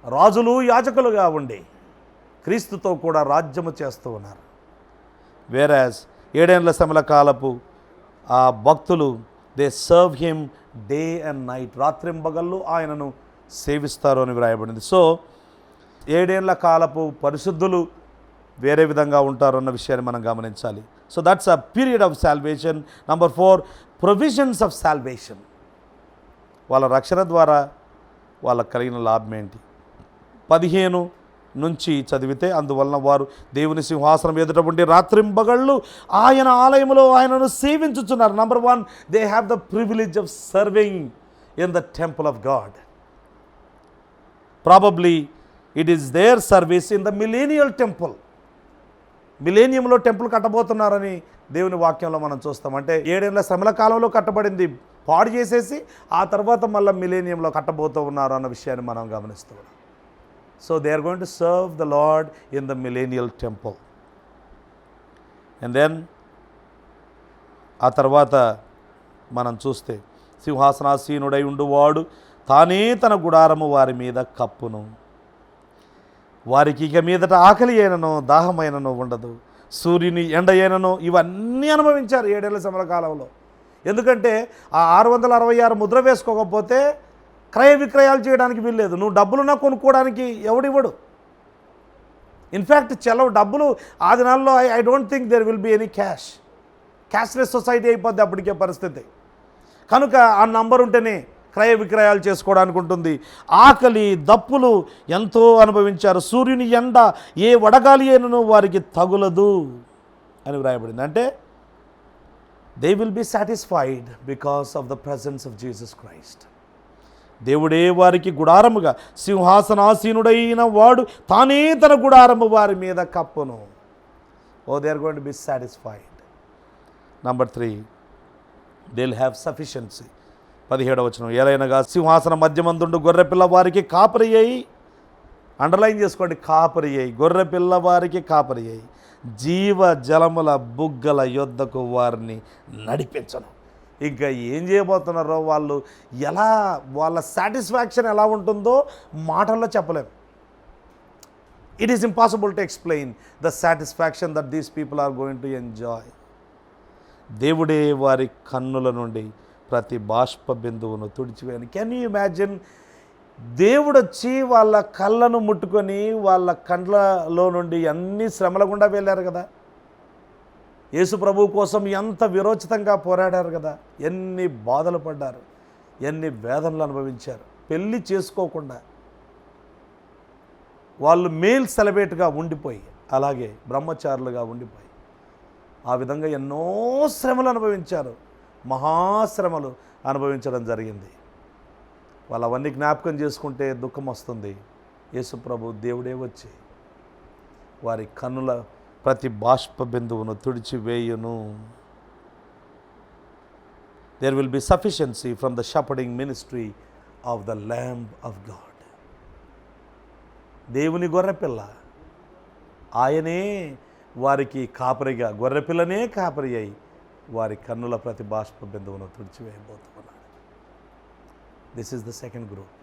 రాజులు యాజకులుగా ఉండి క్రీస్తుతో కూడా రాజ్యము చేస్తూ ఉన్నారు. వేరాజ్ 7 ఏండ్ల శ్రమల కాలపు ఆ భక్తులు they serve him day and night, రాత్రింబగళ్ళు ఆయనను సేవిస్తారు అని వ్రాయబడింది. సో 7 ఏండ్ల కాలపు పరిశుద్ధులు వేరే విధంగా ఉంటారు అన్న విషయాన్ని మనం గమనించాలి. So that's a period of salvation. Number 4, provisions of salvation. వాళ్ళ రక్షణ ద్వారా వాళ్ళకు కలిగిన లాభం ఏంటి? 15 నుంచి చదివితే, అందువలన వారు దేవుని సింహాసనం ఎదుట ఉండి రాత్రింబగళ్ళు ఆయన ఆలయంలో ఆయనను సేవించుచున్నారు. Number 1, they have the privilege of serving in the temple of God. Probably it is their service in the millennial temple. మిలేనియంలో టెంపుల్ కట్టబోతున్నారని దేవుని వాక్యంలో మనం చూస్తాం. అంటే 7 ఏండ్ల శ్రమల కాలంలో కట్టబడింది పాడు చేసేసి ఆ తర్వాత మళ్ళీ మిలేనియంలో కట్టబోతూ ఉన్నారు అన్న విషయాన్ని మనం గమనిస్తూ ఉన్నాం. So they are going to serve the Lord in the millennial temple. And then ఆ తర్వాత మనం చూస్తే, సింహాసనాసీనుడై ఉండువాడు తానే తన గుడారము వారి మీద కప్పును. వారికి ఇక మీదట ఆకలి అయినను దాహమైనను ఉండదు, సూర్యుని ఎండ అయినను ఇవన్నీ అనుభవించారు 7 ఏళ్ల శ్రమల కాలంలో. ఎందుకంటే ఆ 666 ముద్ర వేసుకోకపోతే క్రయ విక్రయాలు చేయడానికి వీల్లేదు. నువ్వు డబ్బులున్నా కొనుక్కోవడానికి ఎవడివ్వడు. ఇన్ఫ్యాక్ట్ డబ్బులు ఆ దినాల్లో I don't think there will be any cashless society అయిపోద్ది అప్పటికే పరిస్థితి. కనుక ఆ నంబర్ ఉంటేనే క్రయ విక్రయాలు చేసుకోవడానికి ఉంటుంది. ఆకలి దప్పులు ఎంతో అనుభవించారు. సూర్యుని ఎండ ఏ వడగాలి అయినను వారికి తగులదు అని వ్రాయబడింది. అంటే they will be satisfied because of the presence of Jesus Christ. దేవుడే వారికి గుడారముగా, సింహాసనాసీనుడైన వాడు తానే తన గుడారము వారి మీద కప్పును. They are going to be satisfied. Number 3, they will have sufficiency. 17వ వచనం, ఏలైనగా సింహాసన మధ్యమందుండు గొర్రెపిల్ల వారికి కాపరి అయి, అండర్లైన్ చేసుకోండి, కాపరి అయి, గొర్రెపిల్ల వారికి కాపరి అయి జీవ జలముల బుగ్గల యొద్దకు వారిని నడిపించను. ఇంకా ఏం చేయబోతున్నారో వాళ్ళు, ఎలా వాళ్ళ సాటిస్ఫాక్షన్ ఎలా ఉంటుందో మాటల్లో చెప్పలేం. It is impossible to explain the satisfaction that these people are going to enjoy. దేవుడే వారి కన్నుల నుండి ప్రతి బాష్ప బిందువును తుడిచివేయను. Can you imagine? దేవుడు వచ్చి వాళ్ళ కళ్ళను ముట్టుకొని వాళ్ళ కండ్లలో నుండి అన్ని శ్రమల గుండా వెళ్ళారు కదా. యేసు ప్రభు కోసం ఎంత విరోచితంగా పోరాడారు కదా. ఎన్ని బాధలు పడ్డారు, ఎన్ని వేదనలు అనుభవించారు. పెళ్ళి చేసుకోకుండా వాళ్ళు మేల్ సెలబ్రేట్గా ఉండిపోయి, అలాగే బ్రహ్మచారులుగా ఉండిపోయి ఆ విధంగా ఎన్నో శ్రమలు అనుభవించారు. మహాశ్రమలు అనుభవించడం జరిగింది. వాళ్ళు అవన్నీ జ్ఞాపకం చేసుకుంటే దుఃఖం వస్తుంది. యేసు ప్రభు దేవుడే వచ్చి వారి కన్నుల ప్రతి బాష్ప బిందువును తుడిచివేయును. There will be sufficiency from the shepherding ministry of the Lamb of God. దేవుని గొర్రెపిల్ల, ఆయనే వారికి కాపరిగా, గొర్రెపిల్లనే కాపరి అయి వారి కన్నుల ప్రతి బాష్ప బిందువును తుడిచివేయబోతున్నాడు. This is the second group.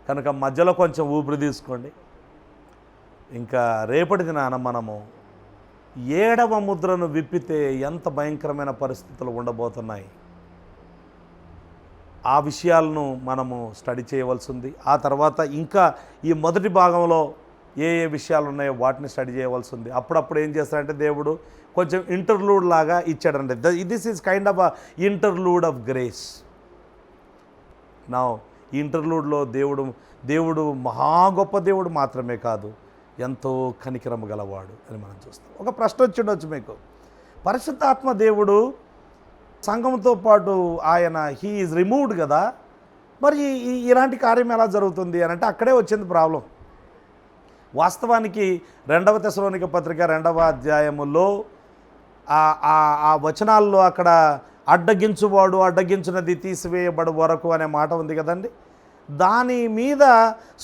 కనుక మధ్యలో కొంచెం ఊపిరి తీసుకోండి. ఇంకా రేపటి దినాన మనము 7వ ముద్రను విప్పితే ఎంత భయంకరమైన పరిస్థితులు ఉండబోతున్నాయి ఆ విషయాలను మనము స్టడీ చేయవలసి ఉంది. ఆ తర్వాత ఇంకా ఈ మొదటి భాగంలో ఏ విషయాలు ఉన్నాయో వాటిని స్టడీ చేయవలసి ఉంది. అప్పుడప్పుడు ఏం చేస్తాడంటే దేవుడు కొంచెం ఇంటర్లూడ్ లాగా ఇచ్చాడంటే, this is kind of a interlude of grace. నా ఇంటర్లూడ్లో దేవుడు మహా గొప్ప దేవుడు మాత్రమే కాదు, ఎంతో కనికరము గలవాడు అని మనం చూస్తాం. ఒక ప్రశ్న వచ్చి ఉండొచ్చు మీకు, పరిశుద్ధాత్మ దేవుడు సంఘంతో పాటు ఆయన హీ ఈజ్ రిమూవ్డ్ కదా, మరి ఇలాంటి కార్యం ఎలా జరుగుతుంది అని అంటే అక్కడే వచ్చింది ప్రాబ్లం. వాస్తవానికి 2వ తెస్సలోనిక పత్రిక 2వ అధ్యాయములో ఆ వచనాల్లో అక్కడ అడ్డగించువాడు అడ్డగించినది తీసివేయబడు వరకు అనే మాట ఉంది కదండి. దాని మీద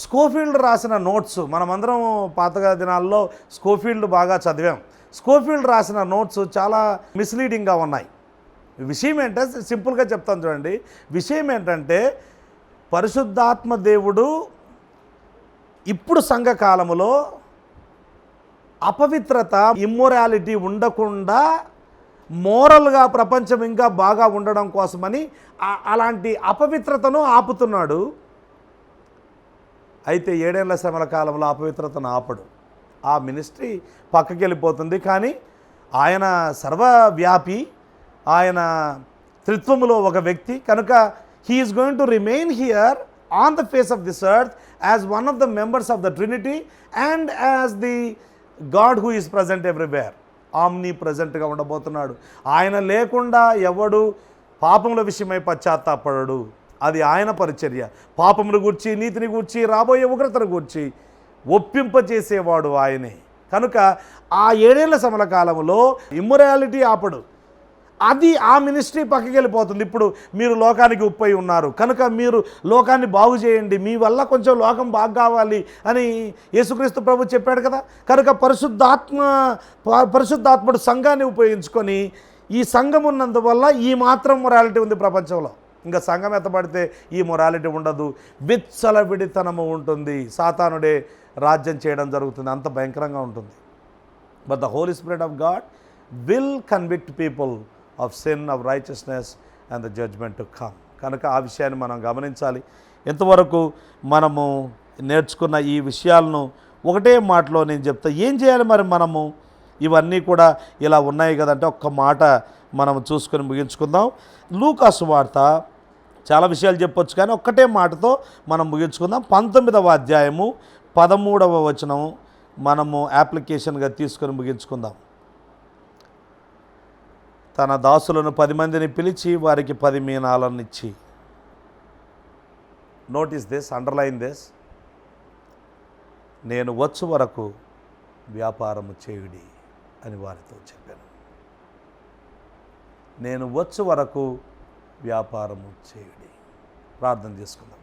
స్కోఫీల్డ్ రాసిన నోట్స్, మనమందరం పాతగా దినాల్లో స్కోఫీల్డ్ బాగా చదివాం. స్కోఫీల్డ్ రాసిన నోట్స్ చాలా మిస్లీడింగ్గా ఉన్నాయి. విషయం ఏంటంటే సింపుల్గా చెప్తాను చూడండి. విషయం ఏంటంటే పరిశుద్ధాత్మ దేవుడు ఇప్పుడు సంఘకాలములో అపవిత్రత, ఇమ్మొరాలిటీ ఉండకుండా మోరల్గా ప్రపంచం ఇంకా బాగా ఉండడం కోసమని అలాంటి అపవిత్రతను ఆపుతున్నాడు. అయితే 7 ఏళ్ల శ్రమల కాలంలో అపవిత్రతను ఆపడు. ఆ మినిస్ట్రీ పక్కకి వెళ్ళిపోతుంది. కానీ ఆయన సర్వవ్యాపి, ఆయన త్రిత్వములో ఒక వ్యక్తి కనుక he is going to remain here on the face of this earth as one of the members of the Trinity and as the God who is present everywhere. Omni ప్రజెంట్గా ఉండబోతున్నాడు. ఆయన లేకుండా ఎవడు పాపముల విషయమై పశ్చాత్తాపడడు. అది ఆయన పరిచర్య. పాపమును గూర్చి, నీతిని గూర్చి, రాబోయే ఉగ్రతను గూర్చి ఒప్పింపచేసేవాడు ఆయనే. కనుక ఆ 7 ఏళ్ల శ్రమల కాలంలో ఇమ్మొరాలిటీ ఆపడు. అది ఆ మినిస్ట్రీ పక్కకి వెళ్ళిపోతుంది. ఇప్పుడు మీరు లోకానికి ఉప్పై ఉన్నారు కనుక మీరు లోకాన్ని బాగు చేయండి, మీ వల్ల కొంచెం లోకం బాగు కావాలి అని యేసుక్రీస్తు ప్రభు చెప్పాడు కదా. కనుక పరిశుద్ధాత్ముడు సంఘాన్ని ఉపయోగించుకొని ఈ సంఘం ఉన్నందువల్ల ఈ మాత్రం మొరాలిటీ ఉంది ప్రపంచంలో. ఇంకా సంఘం ఎత్తబడితే ఈ మొరాలిటీ ఉండదు, విచ్చలవిడితనము ఉంటుంది, సాతానుడే రాజ్యం చేయడం జరుగుతుంది, అంత భయంకరంగా ఉంటుంది. But the Holy Spirit of God will convict people of sin, of righteousness and the judgement to come. కనుక ఆ విషయాన్ని మనం గమనించాలి. ఇంతవరకు మనము నేర్చుకున్న ఈ విషయాలను ఒకటే మాటలో నేను చెప్తా. ఏం చేయాలి మరి మనము? ఇవన్నీ కూడా ఇలా ఉన్నాయి కదంటే ఒక్క మాట మనం చూసుకొని ముగించుకుందాం. లూకా సువార్త చాలా విషయాలు చెప్పొచ్చు కానీ ఒక్కటే మాటతో మనం ముగించుకుందాం. 19వ అధ్యాయము 13వ వచనం మనము అప్లికేషన్గా తీసుకొని ముగించుకుందాం. తన దాసులను 10 మందిని పిలిచి వారికి 10 మీనాలను ఇచ్చి, నోటీస్ దిస్, అండర్లైన్ దిస్, నేను వచ్చు వరకు వ్యాపారము చేయుడి అని వారితో చెప్పాను. నేను వచ్చు వరకు వ్యాపారము చేయుడి. ప్రార్థన చేసుకుందాం.